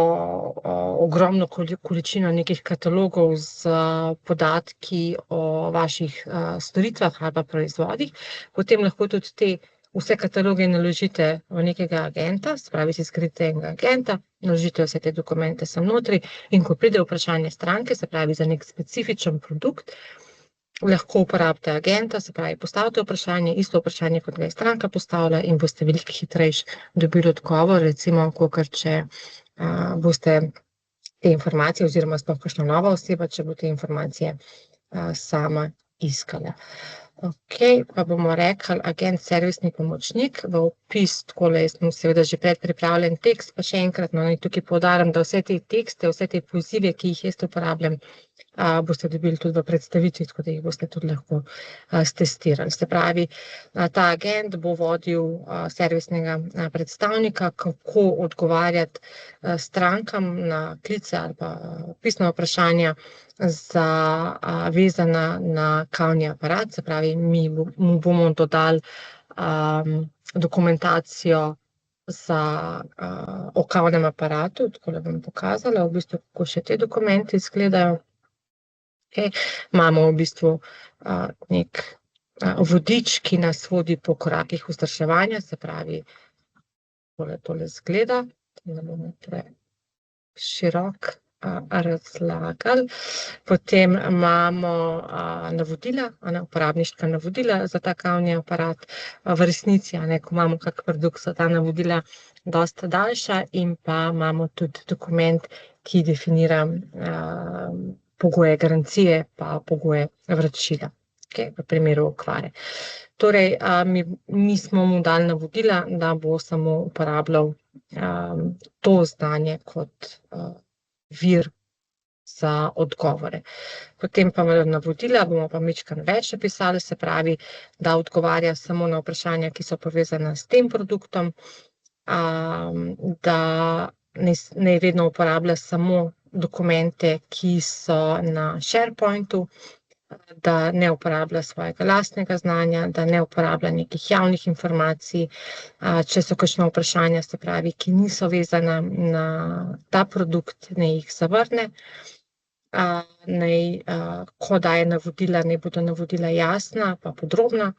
ogromno količino nekih katalogov z podatki o vaših storitvah ali pa proizvodih, potem lahko tudi vse kataloge naložite v nekega agenta, se pravi, si skrijete enega agenta, naložite vse te dokumente sem notri, in ko pride vprašanje stranke, se pravi za nek specifičen produkt, lahko uporabite agenta, se pravi, postavite vprašanje, isto vprašanje, kot ga je stranka postavila, in boste veliko hitrejši dobili odgovor, recimo, kakor če boste te informacije, oziroma sploh kakšna nova oseba, če bo te informacije sama iskala. Ok, pa bomo rekli agent servisni pomočnik, v opis takole, jaz imam seveda že predpripravljen tekst, pa še enkrat, tukaj poudarim, da vse te tekste, vse te pozive, ki jih jaz uporabljam, boste dobili tudi v predstavitvi, tako da jih boste tudi lahko stestirali. Se pravi, ta agent bo vodil servisnega predstavnika, kako odgovarjati strankam na klice ali pa pisna vprašanja vezana na kavni aparat, se pravi, mi mu bomo dodali dokumentacijo o kavnem aparatu, takole bom pokazala, v bistvu, kako še te dokumente izgledajo. Imamo v bistvu nek vodič, ki nas vodi po korakih vzdrževanja, se pravi, tole izgleda, da bomo širok razlagali. Potem imamo navodila, uporabniška navodila za ta kavni aparat. V resnici, ko imamo kak produkt, so ta navodila dosti daljša, in pa imamo tudi dokument, ki definira pogoje garancije pa pogoje vračila, v primeru okvare. Torej, mi smo mu dali navodila, da bo samo uporabljal to znanje kot vir za odgovore. Potem pa navodila bomo pa majčkeno več napisali, se pravi, da odgovarja samo na vprašanja, ki so povezana s tem produktom, da naj vedno uporablja samo dokumente, ki so na SharePointu, da ne uporablja svojega lastnega znanja, da ne uporablja nekih javnih informacij, če so kakšna vprašanja, se pravi, ki niso vezana na ta produkt, naj jih zavrne, ko daje navodila, naj bodo navodila jasna pa podrobna,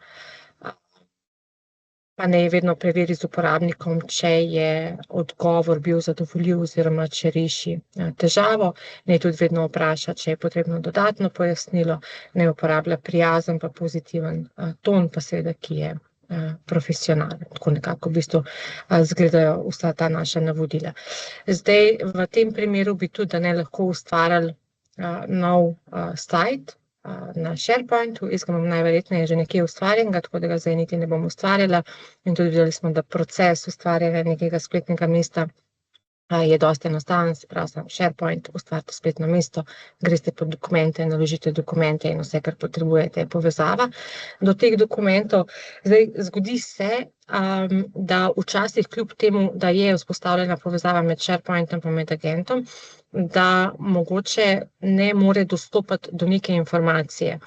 pa naj vedno preveri z uporabnikom, če je odgovor bil zadovoljiv oziroma če reši težavo, naj tudi vedno vpraša, če je potrebno dodatno pojasnilo, naj uporablja prijazen pa pozitiven ton, pa seveda, ki je profesionalen. Tako nekako v bistvu izgledajo vsa ta naša navodila. Zdaj, v tem primeru bi tudi lahko ustvarili nov sajt, na SharePointu, jaz ga imam najverjetneje že nekje ustvarjenega, tako da ga zdaj niti ne bom ustvarjala. In tudi videli smo, da proces ustvarjanja nekega spletnega mesta je dosti enostaven, se pravi, sam SharePoint, ustvarite spletno mesto, greste po dokumente, naložite dokumente in vse, kar potrebujete, je povezava do teh dokumentov. Zdaj, zgodi se, da včasih kljub temu, da je vzpostavljena povezava med SharePointom in med agentom, da mogoče ne more dostopati do neke informacije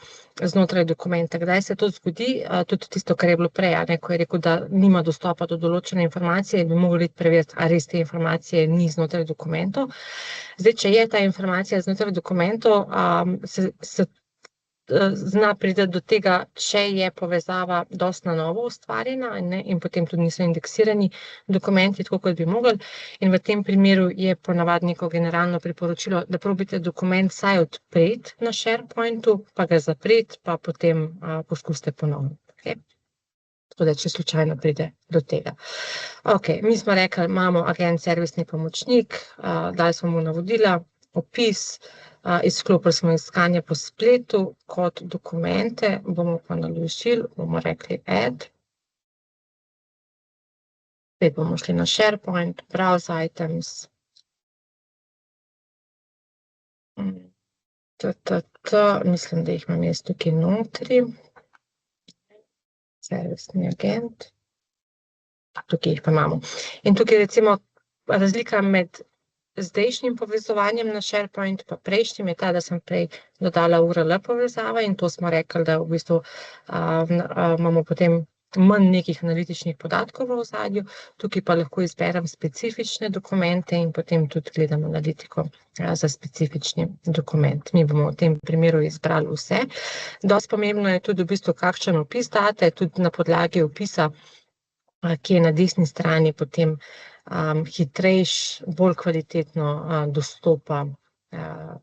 znotraj dokumenta. Kdaj se to zgodi? Tudi tisto, kar je bilo prej, ko je rekel, da nima dostopa do določene informacije, bi mogli preveriti, ali res te informacije ni znotraj dokumentov. Zdaj, če je ta informacija znotraj dokumentov, se zna priti do tega, če je povezava dosti na novo ustvarjena in potem tudi niso indeksirani dokumenti, tako kot bi mogli. In v tem primeru je ponavadi neko generalno priporočilo, da probite dokument vsaj odpreti na SharePointu, pa ga zapreti, pa potem poskusite ponovno. Okay? Tako da, če slučajno pride do tega. Ok, mi smo rekli, imamo agent servisni pomočnik, dali smo mu navodila, opis, izklopili smo iskanje po spletu, kot dokumente, bomo pa naložili, bomo rekli add. Spet bomo šli na SharePoint, browse items. Mislim, da jih imam jaz tukaj notri. Servisni agent. Tukaj jih pa imamo. In tukaj recimo razlika med zdajšnjim povezovanjem na SharePoint pa prejšnjim je ta, da sem prej dodala URL povezava in to smo rekli, da v bistvu imamo potem manj nekih analitičnih podatkov v ozadju, tukaj pa lahko izberem specifične dokumente in potem tudi gledam analitiko za specifični dokument. Mi bomo v tem primeru izbrali vse. Dosti pomembno je tudi v bistvu, kakšen opis date, tudi na podlagi opisa, ki je na desni strani, potem hitrejš, bolj kvalitetno dostopa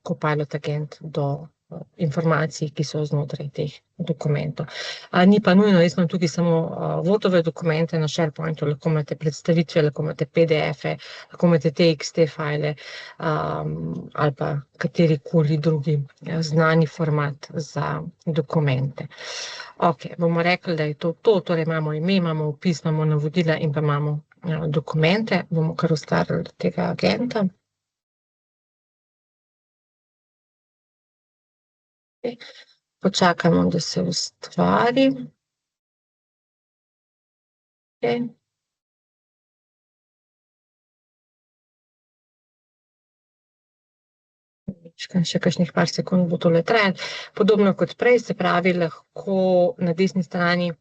Copilot agent do informacij, ki so znotraj teh dokumentov. Ni pa nujno, jaz imam tukaj samo Wordove dokumente na SharePointu, lahko imate predstavitve, lahko imate PDF-e, lahko imate TXT file ali pa katerikoli drugi znani format za dokumente. Ok, bomo rekli, da je to, torej imamo ime, imamo opis, imamo navodila in pa imamo dokumente, bomo kar ustvarili tega agenta. Počakamo, da se ustvari. Okay. Še kakšnih par sekund bo tole trajalo. Podobno kot prej, se pravi, lahko na desni strani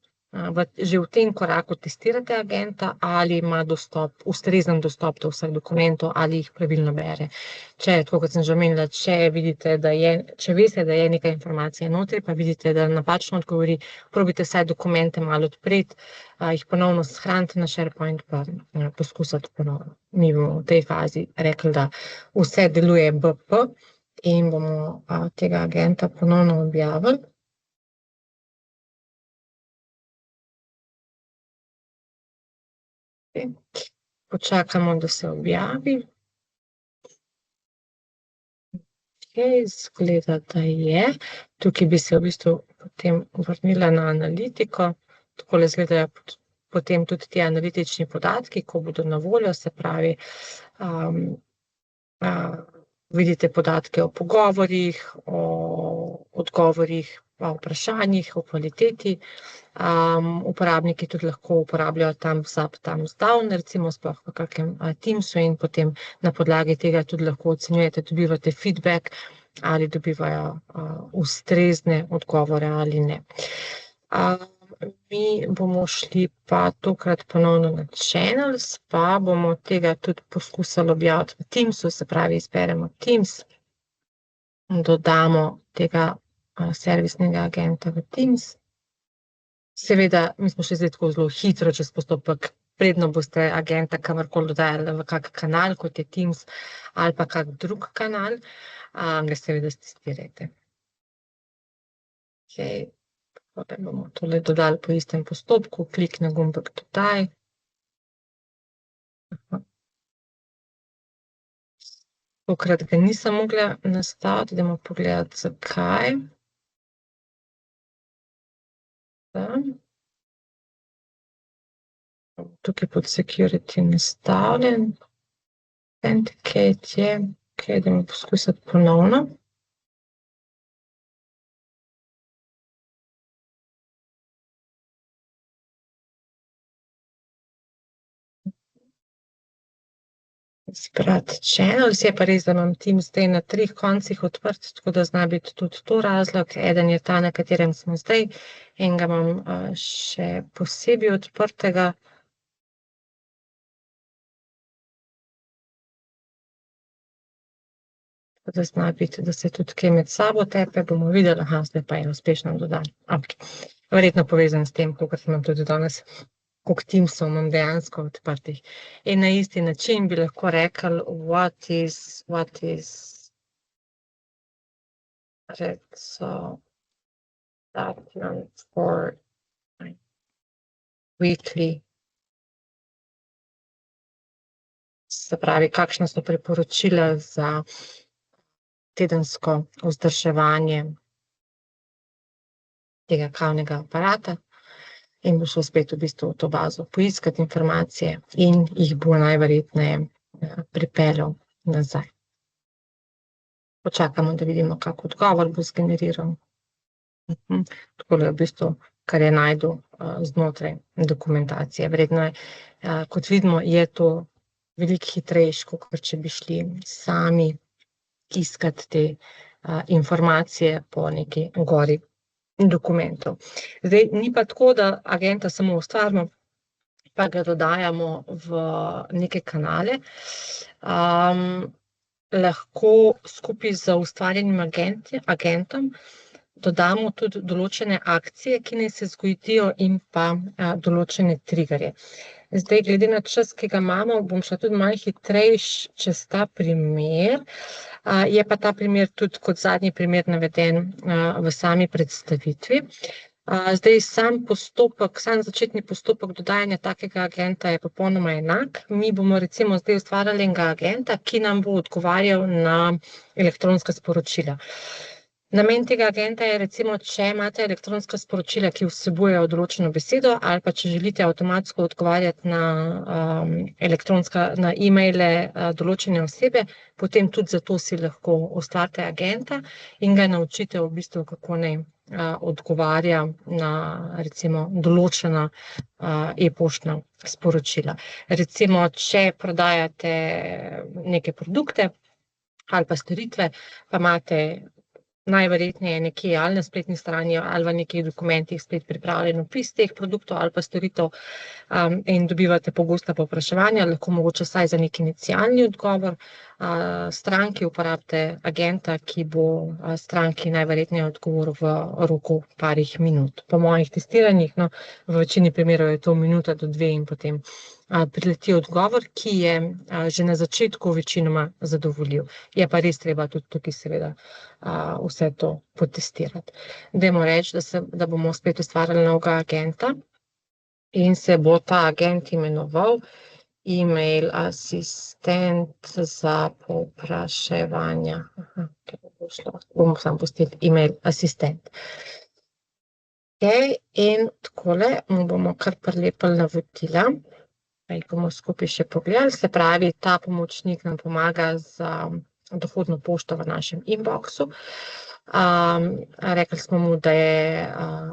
že v tem koraku testirate agenta, ali ima ustrezen dostop do vseh dokumentov, ali jih pravilno bere. Če, tako kot sem že omenila, če veste, da je neka informacija notri, pa vidite, da napačno odgovori, probite vsaj dokumente malo odpreti, jih ponovno shranite na SharePoint, pa poskusite ponovno. Mi bomo v tej fazi rekli, da vse deluje BP in bomo tega agenta ponovno objavili. Počakamo, da se objavi. Izgleda, da je. Tukaj bi se v bistvu potem vrnila na analitiko. Takole izgledajo potem tudi ti analitični podatki, ko bodo na voljo, se pravi, vidite podatke o pogovorih, o odgovorih, o vprašanjih, o kvaliteti. Uporabniki tudi lahko uporabljajo thumbs up, thumbs down, recimo sploh v kakem Teamsu in potem na podlagi tega tudi lahko ocenjujete, dobivate feedback, ali dobivajo ustrezne odgovore ali ne. Mi bomo šli pa tokrat ponovno na Channels, pa bomo tega tudi poskusili objaviti v Teamsu, se pravi, izberemo Teams, dodamo tega servisnega agenta v Teams. Seveda, mi smo še zdaj tako zelo hitro čez postopek, predno boste agenta kamorkoli dodajali v kak kanal, kot je Teams ali pa kak drug kanal, ga seveda stestirajte. Ok, potem bomo tole dodali po istem postopku, klik na gumbek dodaj. Tokrat ga nisem mogla nastaviti, idemo pogledati, zakaj. Tukaj pod security nastavljen. Authenticate je. Ok, idemo poskusiti ponovno. Izbrati channels, je pa res, da imam Teams zdaj na 3 koncih odprt, tako da zna biti tudi to razlog. Eden je ta, na katerem smo zdaj, in ga imam še posebej odprtega. Tako da zna biti, da se tudi kaj med sabo tepe, bomo videli, zdaj pa je uspešno dodan. Verjetno povezan s tem, kot imam tudi danes. Koliko Teamsov imam dejansko odprtih. In na isti način bi lahko rekli, what is document for weekly. Se pravi, kakšna so priporočila za tedensko vzdrževanje tega kavnega aparata. In bo šel spet v bistvu v to bazo poiskati informacije in jih bo najverjetneje pripeljal nazaj. Počakamo, da vidimo, kak odgovor bo zgeneriral. Takole v bistvu, kar je najdel znotraj dokumentacije. Vredno je, kot vidimo, je to veliko hitrejše, kot če bi šli sami iskati te informacije po neki gori dokumentov. Zdaj, ni pa tako, da agenta samo ustvarimo, pa ga dodajamo v neke kanale. Lahko skupaj z ustvarjenim agentom dodamo tudi določene akcije, ki naj se zgodijo, in pa določene triggerje. Zdaj, glede na čas, ki ga imamo, bom šla tudi malo hitrejš čez ta primer. Je pa ta primer tudi kot zadnji primer naveden v sami predstavitvi. Zdaj, sam začetni postopek dodajanja takega agenta je popolnoma enak. Mi bomo recimo zdaj ustvarjali enega agenta, ki nam bo odgovarjal na elektronska sporočila. Namen tega agenta je recimo, če imate elektronska sporočila, ki vsebujejo določeno besedo, ali pa če želite avtomatsko odgovarjati na na e-maile določene osebe, potem tudi zato si lahko ustvarite agenta in ga naučite v bistvu, kako naj odgovarja na recimo določena e-poštna sporočila. Recimo, če prodajate neke produkte ali pa storitve, pa imate najverjetneje nekje ali na spletni strani ali v nekih dokumentih spet pripravljen opis teh produktov ali pa storitev in dobivate pogosta povpraševanja, lahko mogoče vsaj za neki inicialni odgovor stranki uporabite agenta, ki bo stranki najverjetneje odgovoril v roku parih minut. Po mojih testiranjih, v večini primerov je to minuta do 2 in potem prileti odgovor, ki je že na začetku večinoma zadovoljiv. Je pa res treba tudi tukaj seveda vse to potestirati. Dajmo reči, da bomo spet ustvarjali novega agenta in se bo ta agent imenoval e-mail asistent za povpraševanja. Bomo samo pustili e-mail asistent. In takole mu bomo kar prilepili navodila. Jih bomo skupaj še pogledali, se pravi, ta pomočnik nam pomaga za dohodno pošto v našem inboxu. Rekli smo mu, da je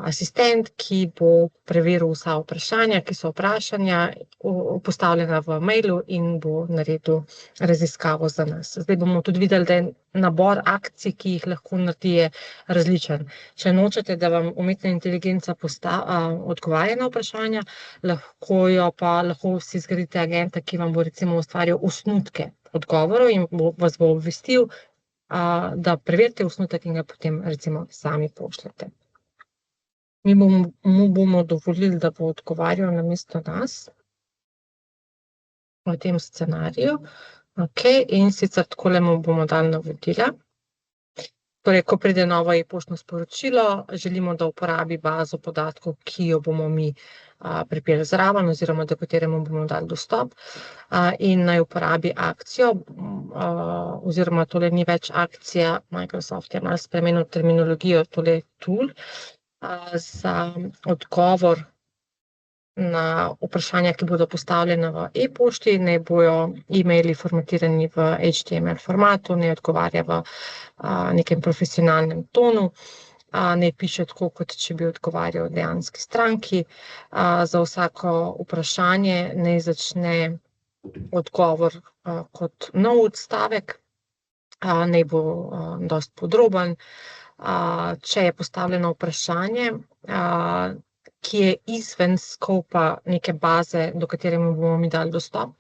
asistent, ki bo preveril vsa vprašanja, ki so vprašanja postavljena v mailu in bo naredil raziskavo za nas. Zdaj bomo tudi videli, da je nabor akcij, ki jih lahko naredi, različen. Če nočete, da vam umetna inteligenca odgovarja na vprašanja, lahko si zgradite agenta, ki vam bo recimo ustvarjal osnutke odgovorov in vas bo obvestil, da preverite osnutek in ga potem recimo sami pošljete. Mi mu bomo dovolili, da bo odgovarjal namesto nas v tem scenariju. In sicer takole mu bomo dali navodila. Torej, ko pride novo e-poštno sporočilo, želimo, da uporabi bazo podatkov, ki jo bomo mi pripeli zraven oziroma do kateremu bomo dali dostop in naj uporabi akcijo oziroma tole ni več akcija, Microsoft je malo spremenil terminologijo, tole je tool za odgovor na vprašanja, ki bodo postavljena v e-pošti, naj bojo e-maili formatirani v HTML formatu, naj odgovarja v nekem profesionalnem tonu, naj piše tako, kot če bi odgovarjal dejanski stranki. Za vsako vprašanje naj začne odgovor kot nov odstavek, naj bo dosti podroben. Če je postavljeno vprašanje, ki je izven skopa neke baze, do katere mu bomo mi dali dostop,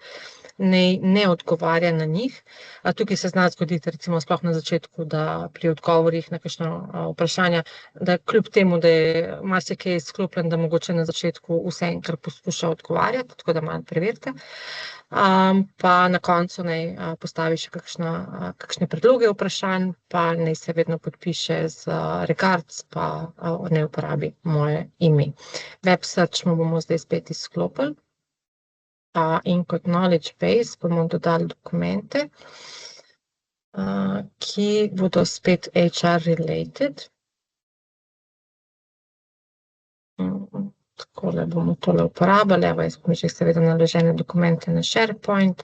naj ne odgovarja na njih. Tukaj se zna zgoditi, recimo sploh na začetku, da pri odgovorih na kakšno vprašanja, da kljub temu, da je marsikaj izklopljen, da mogoče na začetku vseeno kar poskuša odgovarjati, tako da malo preverite. Pa na koncu naj postavi še kakšne predloge vprašanj, pa naj se vedno podpiše z regards, pa naj uporabi moje ime. Web search mu bomo zdaj spet izklopili. In kot knowledge base bomo dodali dokumente, ki bodo spet HR related. Takole bomo tole uporabili, jaz bom že seveda naložene dokumente na SharePoint,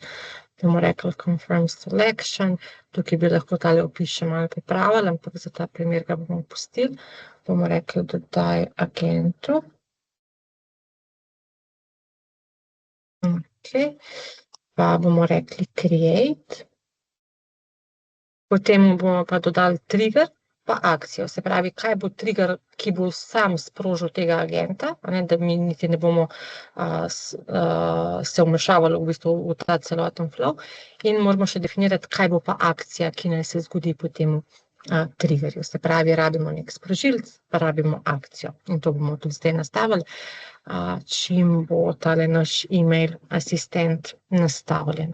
bomo rekli confirm selection, tukaj bi lahko tale opis še malo pripravili, ampak za ta primer ga bomo pustili, bomo rekli dodaj agentu. Pa bomo rekli create, potem bomo pa dodali trigger, pa akcijo, se pravi, kaj bo trigger, ki bo sam sprožil tega agenta, da mi niti ne bomo se vmešavali v bistvu v ta celoten flow, in moramo še definirati, kaj bo pa akcija, ki naj se zgodi po tem triggerju, se pravi, rabimo nek sprožilec, pa rabimo akcijo, in to bomo tudi zdaj nastavili, čim bo tale naš email asistent nastavljen.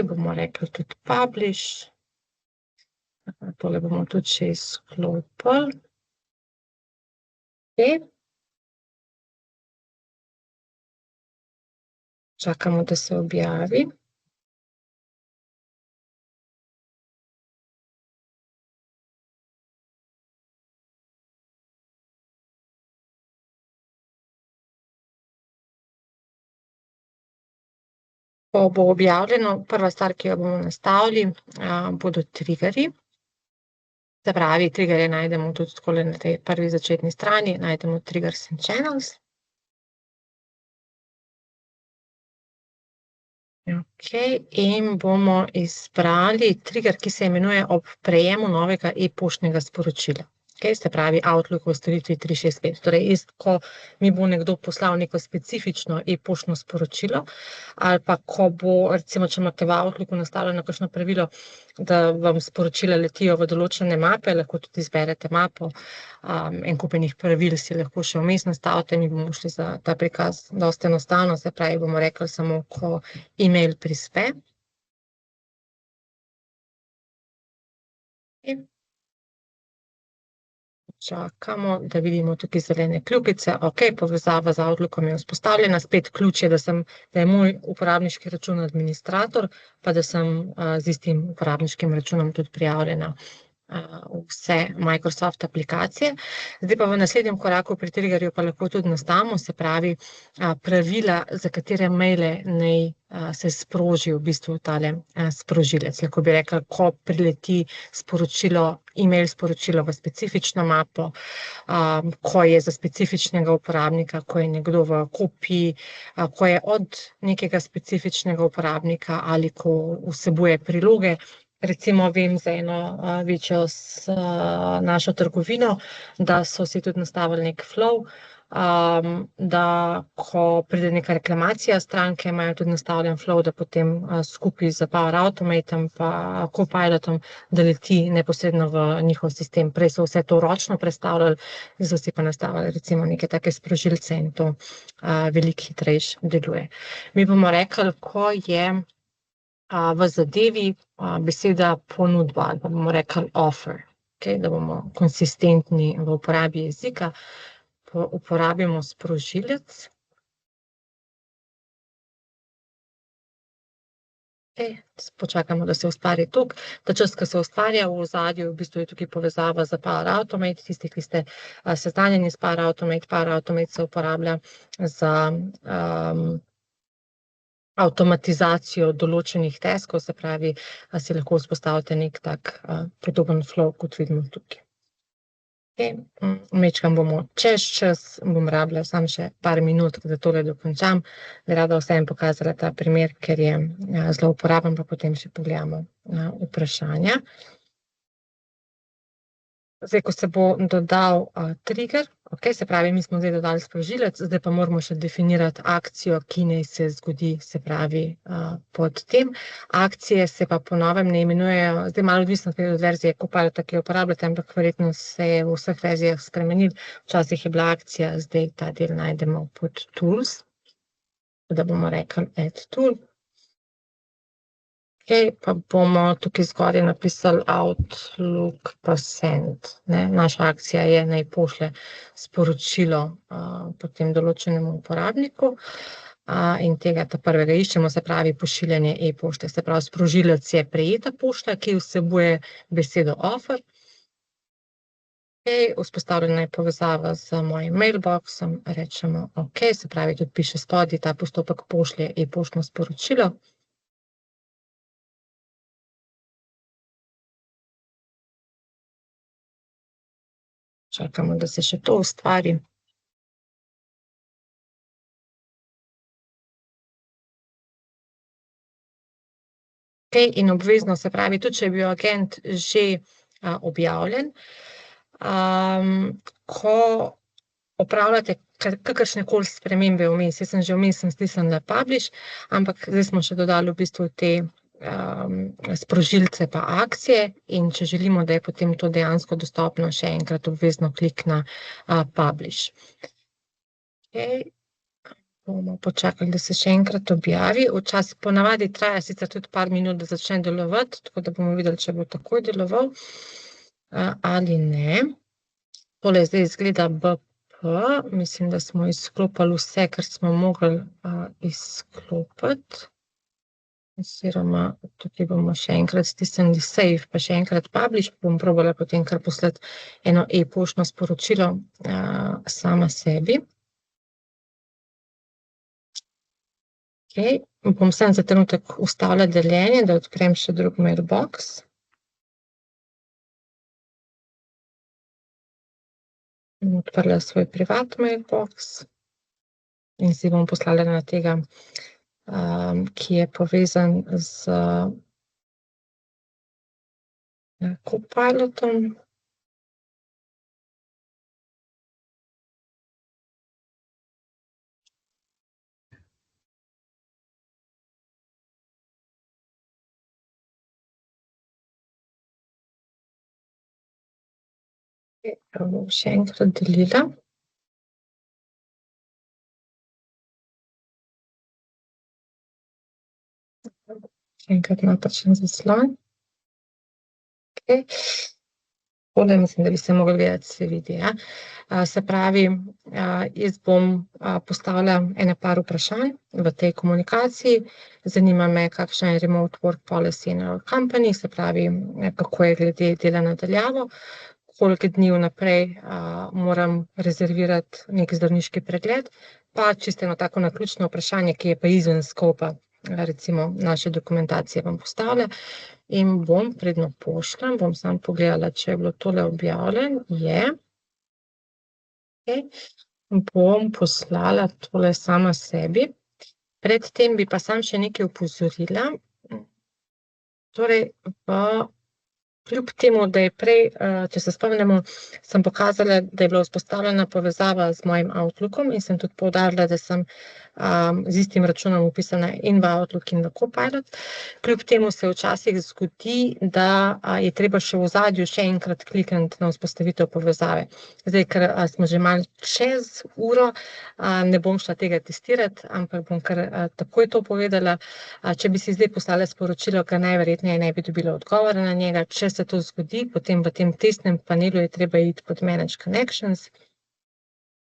Bomo rekli tudi publish. Tole bomo tudi še izklopili. Čakamo, da se objavi. Ko bo objavljeno, prva stvar, ki jo bomo nastavili, bodo triggerji. Se pravi, triggerje najdemo tudi takole na tej prvi začetni strani, najdemo triggers and channels. In bomo izbrali trigger, ki se imenuje ob prejemu novega e-poštnega sporočila. Se pravi, Outlook v storitvi 365. Torej, ko mi bo nekdo poslal neko specifično e-poštno sporočilo, ali pa ko bo, recimo, če imate v Outlooku nastavljeno kakšno pravilo, da vam sporočila letijo v določene mape, lahko tudi izberete mapo, en kup enih pravil si lahko še vmes nastavite, mi bomo šli za ta prikaz dosti enostavno, se pravi, bomo rekli samo, ko email prispe. Čakamo, da vidimo tukaj zelene kljukice. Povezava z Outlookom je vzpostavljena, spet ključ je, da je moj uporabniški račun administrator, pa da sem z istim uporabniškim računom tudi prijavljena vse Microsoft aplikacije. Zdaj pa v naslednjem koraku pri triggerju pa lahko tudi nastavimo, se pravi, pravila, za katere maile naj se sproži v bistvu tale sprožilec. Lahko bi rekli, ko prileti sporočilo, email sporočilo v specifično mapo, ko je za specifičnega uporabnika, ko je nekdo v kopiji, ko je od nekega specifičnega uporabnika ali ko vsebuje priloge. Recimo vem za eno večjo našo trgovino, da so si tudi nastavili nek flow, da ko pride neka reklamacija stranke, imajo tudi nastavljen flow, da potem skupaj z Power Automatom pa Copilotom, da leti neposredno v njihov sistem. Prej so vse to ročno prestavljali, zdaj so si pa nastavili recimo neke take sprožilce in to veliko hitrejše deluje. Mi bomo rekli, ko je v zadevi beseda ponudba, ali pa bomo rekli offer, da bomo konsistentni v uporabi jezika, uporabimo sprožilec. Počakamo, da se ustvari tok. Ta čas, ko se ustvarja v ozadju, v bistvu je tukaj povezava za Power Automate. Tisti, ki ste seznanjeni s Power Automate se uporablja za avtomatizacijo določenih taskov, se pravi, si lahko vzpostavite nek tak podoben flow, kot vidimo tukaj. Mečkam bomo čez čas, bom rabila samo še par minut, da tole dokončam. Bi rada vsem pokazala ta primer, ker je zelo uporaben, pa potem še pogledamo vprašanja. Zdaj, ko se bo dodal trigger, se pravi, mi smo zdaj dodali sprožilec, zdaj pa moramo še definirati akcijo, ki naj se zgodi, se pravi, pod tem. Akcije se pa po novem ne imenujejo, zdaj malo odvisno od verzije Copilota, ki jo uporabljate, ampak verjetno se je v vseh verzijah spremenil. Včasih je bila akcija, zdaj ta del najdemo pod tools, da bomo rekli add tool. Pa bomo tukaj zgoraj napisali Outlook pa send. Naša akcija je, naj pošlje sporočilo potem določenemu uporabniku in tega prvega iščemo, se pravi pošiljanje e-pošte. Se pravi, sprožilec je prejeta pošta, ki vsebuje besedo offer. Vzpostavljena je povezava z mojim mailboxom, rečemo ok, se pravi, tudi piše spodaj, ta postopek pošlje e-poštno sporočilo. Čakamo, da se še to ustvari. In obvezno, se pravi, tudi če je bil agent že objavljen, ko opravljate kakršnekoli spremembe vmes, jaz sem že vmes stisnila publish, ampak zdaj smo še dodali v bistvu te sprožilce pa akcije in če želimo, da je potem to dejansko dostopno, še enkrat obvezno klik na publish. Bomo počakali, da se še enkrat objavi. Včasih ponavadi traja sicer tudi par minut, da začne delovati, tako da bomo videli, če bo takoj deloval ali ne. Tole zdaj izgleda BP, mislim, da smo izklopili vse, kar smo mogli izklopiti. Oziroma, tukaj bomo še enkrat stisnili save, pa še enkrat publish, bom probala potem kar poslati eno e-poštno sporočilo sama sebi. Bom samo za trenutek ustavila deljenje, da odprem še drug mailbox. Bom odprla svoj privat mailbox in si bom poslala na tega, ki je povezan z Copilotom. Bom še enkrat delila. Enkrat napačen zaslon. Tole mislim, da bi se mogli gledati, se vidi. Se pravi, jaz bom postavila ene par vprašanj v tej komunikaciji. Zanima me, kakšna je remote work policy in company, se pravi, kako je glede dela na daljavo, koliko dni vnaprej moram rezervirati nek zdravniški pregled, pa čisto eno tako naključno vprašanje, ki je pa izven skopa, recimo naše dokumentacije bom postavila in bom predno pošljem, bom samo pogledala, če je bilo tole objavljeno, je. Bom poslala tole sama sebi. Predtem bi pa samo še nekaj opozorila. Torej, kljub temu, da je prej, če se spomnimo, sem pokazala, da je bila vzpostavljena povezava z mojim Outlookom in sem tudi poudarila, da sem z istim računom vpisana in v Outlook in v Copilot. Kljub temu se včasih zgodi, da je treba še v ozadju še enkrat klikniti na vzpostavitev povezave. Zdaj, ker smo že malo čez uro, ne bom šla tega testirati, ampak bom kar takoj to povedala. Če bi si zdaj poslala sporočilo, ker najverjetneje ne bi dobila odgovora na njega, če se to zgodi, potem v tem testnem panelu je treba iti pod Manage Connections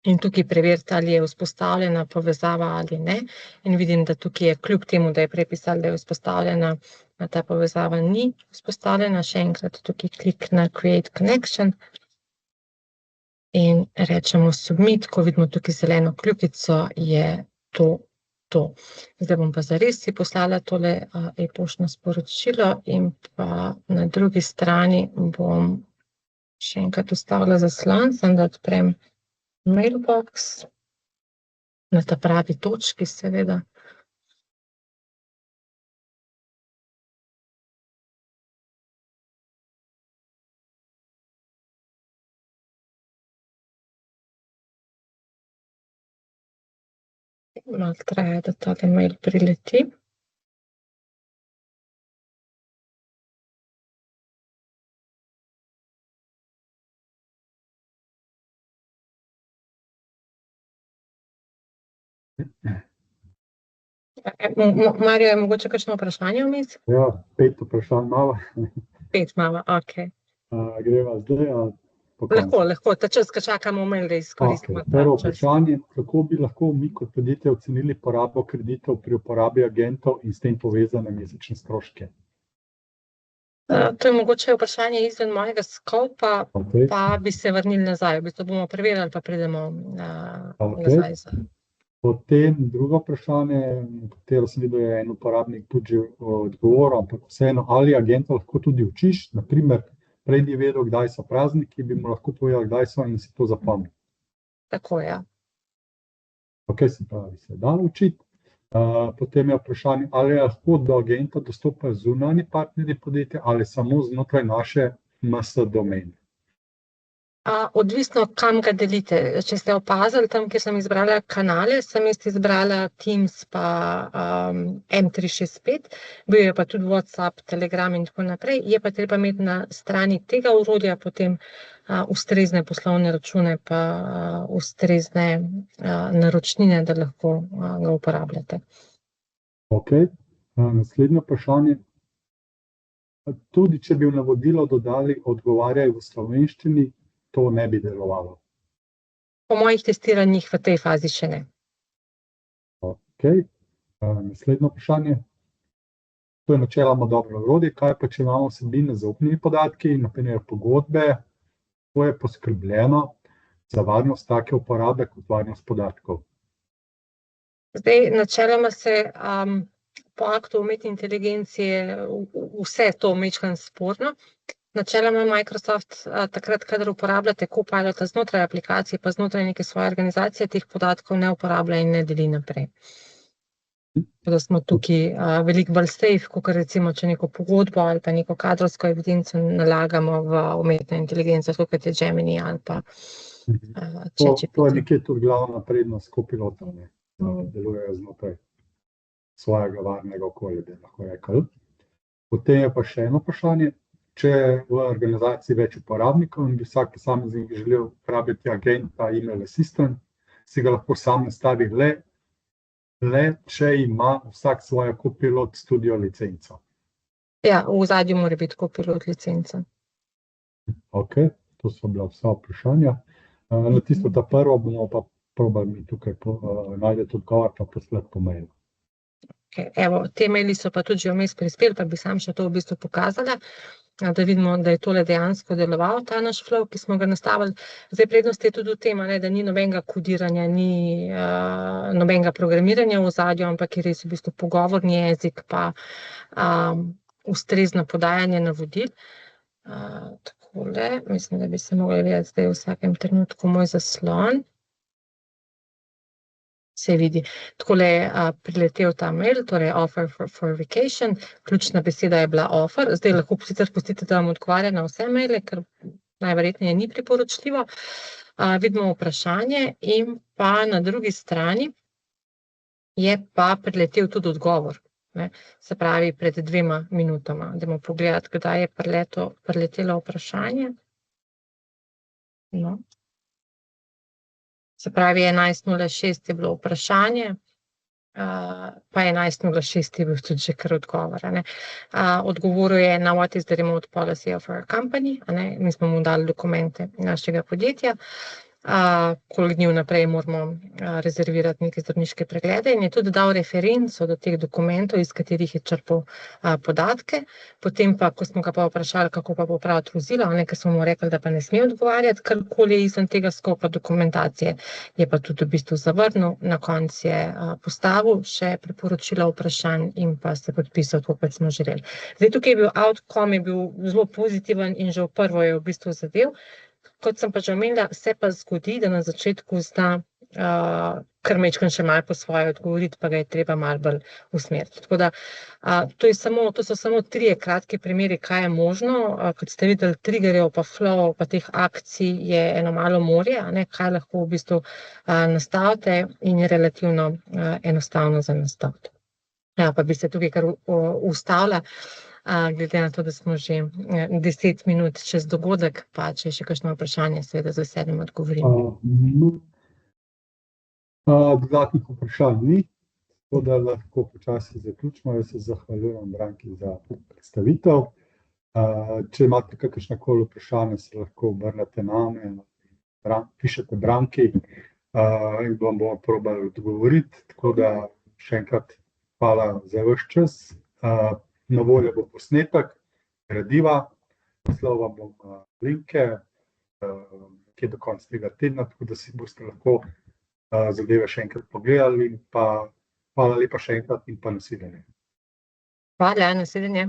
in tukaj preveriti, ali je vzpostavljena povezava ali ne. In vidim, da tukaj je kljub temu, da je prepisal, da je vzpostavljena, ta povezava ni vzpostavljena. Še enkrat tukaj klik na Create Connection in rečemo Submit. Ko vidimo tukaj zeleno kljukico, je to. Zdaj bom pa zares si poslala tole e-poštno sporočilo in pa na drugi strani bom še enkrat ustavila zaslon, samo da odprem mailbox na ta pravi točki, seveda. Malo traja, da tale mail prileti. Mario, je mogoče kakšno vprašanje vmes? Ja, 5 vprašanj malo. 5 imamo, okej. Greva zdaj, Lahko, ta čas, ko čakamo mail, da izkoristimo ta Prvo čas. vprašanje, kako bi lahko mi kot podjetje ocenili porabo kreditov pri uporabi agentov in s tem povezane mesečne stroške? To je mogoče vprašanje izven mojega skopa, Okay. pa bi se vrnili nazaj. V bistvu bomo preverjali, pa pridemo Okay. nazaj. Potem drugo vprašanje, na katero sem videl, je en uporabnik tudi že odgovoril, ampak vseeno, ali agenta lahko tudi učiš, naprimer, prej ni vedel, kdaj so prazniki, bi mu lahko povedal, kdaj so in si to zapomnil. Tako, ja. Ok, se pravi, se da učiti. Potem je vprašanje, ali lahko do agenta dostopajo zunanji partnerji podjetja ali samo znotraj naše MS domene. Odvisno, kam ga delite. Če ste opazili, tam, kjer sem izbrala kanale, sem izbrala Teams pa M365, bil je pa tudi WhatsApp, Telegram in tako naprej. Je pa treba imeti na strani tega orodja potem ustrezne poslovne račune pa ustrezne naročnine, da lahko ga uporabljate. Ok, naslednje vprašanje. Tudi, če bi v navodilo dodali odgovarjaj v slovenščini, to ne bi delovalo. Po mojih testiranjih v tej fazi še ne. Ok, naslednje vprašanje. To je načeloma dobro orodje, kaj pa če imamo vsebine z zaupnimi podatki, naprimer pogodbe, to je poskrbljeno za varnost take uporabe kot varnost podatkov. Zdaj, načeloma se po aktu umetne inteligencije vse to majčkeno sporno. Načeloma Microsoft takrat, kadar uporabljate Copilota znotraj aplikacije pa znotraj neke svoje organizacije, teh podatkov ne uporablja in ne deli naprej. Da smo tukaj veliko bolj safe, kakor recimo, če neko pogodbo ali pa neko kadrovsko evidenco nalagamo v umetno inteligenco, tako kot je Gemini ali pa ChatGPT. To je nekje tudi glavna prednost Copilota, da delujejo znotraj svojega varnega okolja, bi lahko rekli. Potem je pa še eno vprašanje. Če v organizaciji več uporabnikov in bi vsak posameznik želel uporabiti agenta email assistant, si ga lahko sam nastavi le če ima vsak svojo Copilot Studio licenco. Ja, v ozadju mora biti Copilot licenca. Ok, to so bila vsa vprašanja. Na tisto ta prvo bomo pa probali mi tukaj najdeti odgovor pa poslati po mailu. Evo, te maili so pa tudi že vmes prispeli, pa bi sam še to v bistvu pokazala, da vidimo, da je tole dejansko deloval, ta naš flow, ki smo ga nastavili. Zdaj, prednost je tudi v tem, da ni nobenega kodiranja, ni nobenega programiranja v ozadju, ampak je res v bistvu pogovorni jezik pa ustrezno podajanje navodil. Takole, mislim, da bi se mogli videti zdaj v vsakem trenutku moj zaslon. Se vidi. Takole je priletel ta mail, torej offer for vacation, ključna beseda je bila offer, zdaj lahko sicer pustite, da vam odgovarja na vse maile, ker najverjetneje ni priporočljivo. Vidimo vprašanje in pa na drugi strani je pa priletel tudi odgovor. Se pravi, pred 2 minutama. Dajmo pogledati, kdaj je priletelo vprašanje. No. Se pravi, 11:06 je bilo vprašanje, pa 11:06 je bil tudi že kar odgovor. Odgovoril je na what is the remote policy of our company. Mi smo mu dali dokumente našega podjetja. koliko dni vnaprej moramo rezervirati neke zdravniške preglede, in je tudi dal referenco do teh dokumentov, iz katerih je črpal podatke. Potem pa, ko smo ga pa vprašali, kako pa popraviti vozilo, ker smo mu rekli, da pa ne sme odgovarjati karkoli izven tega skopa dokumentacije, je pa tudi v bistvu zavrnil. Na koncu je postavil še priporočila vprašanj in pa se podpisal, tako kot smo želeli. Zdaj, tukaj je bil outcome, je bil zelo pozitiven in že v prvo je v bistvu zadev. Kot sem pa že omenila, se pa zgodi, da na začetku zna kar majčkeno še malo po svoje odgovoriti, pa ga je treba malo bolj usmeriti. Tako da to so samo 3 kratki primeri, kaj je možno. Kot ste videli, triggerjev pa flow pa teh akcij je eno malo morje, kaj lahko v bistvu nastavite, in je relativno enostavno za nastaviti. Pa bi se tukaj kar ustavila, glede na to, da smo že 10 minut čez dogodek, pa če je še kakšno vprašanje, seveda z veseljem odgovorim. Dodatnih vprašanj ni, tako da lahko počasi zaključimo. Jaz se zahvaljujem Branki za predstavitev. Če imate kakršnakoli vprašanja, se lahko obrnete name, pišete Branki in bomo probali odgovoriti. Tako da še enkrat hvala za vaš čas. Na voljo bo posnetek gradiva, poslal vam bom linke, ki je do konca tega tedna, tako da si boste lahko zadeve še enkrat pogledali. Pa hvala lepa še enkrat in pa nasvidenje. Hvala, nasvidenje.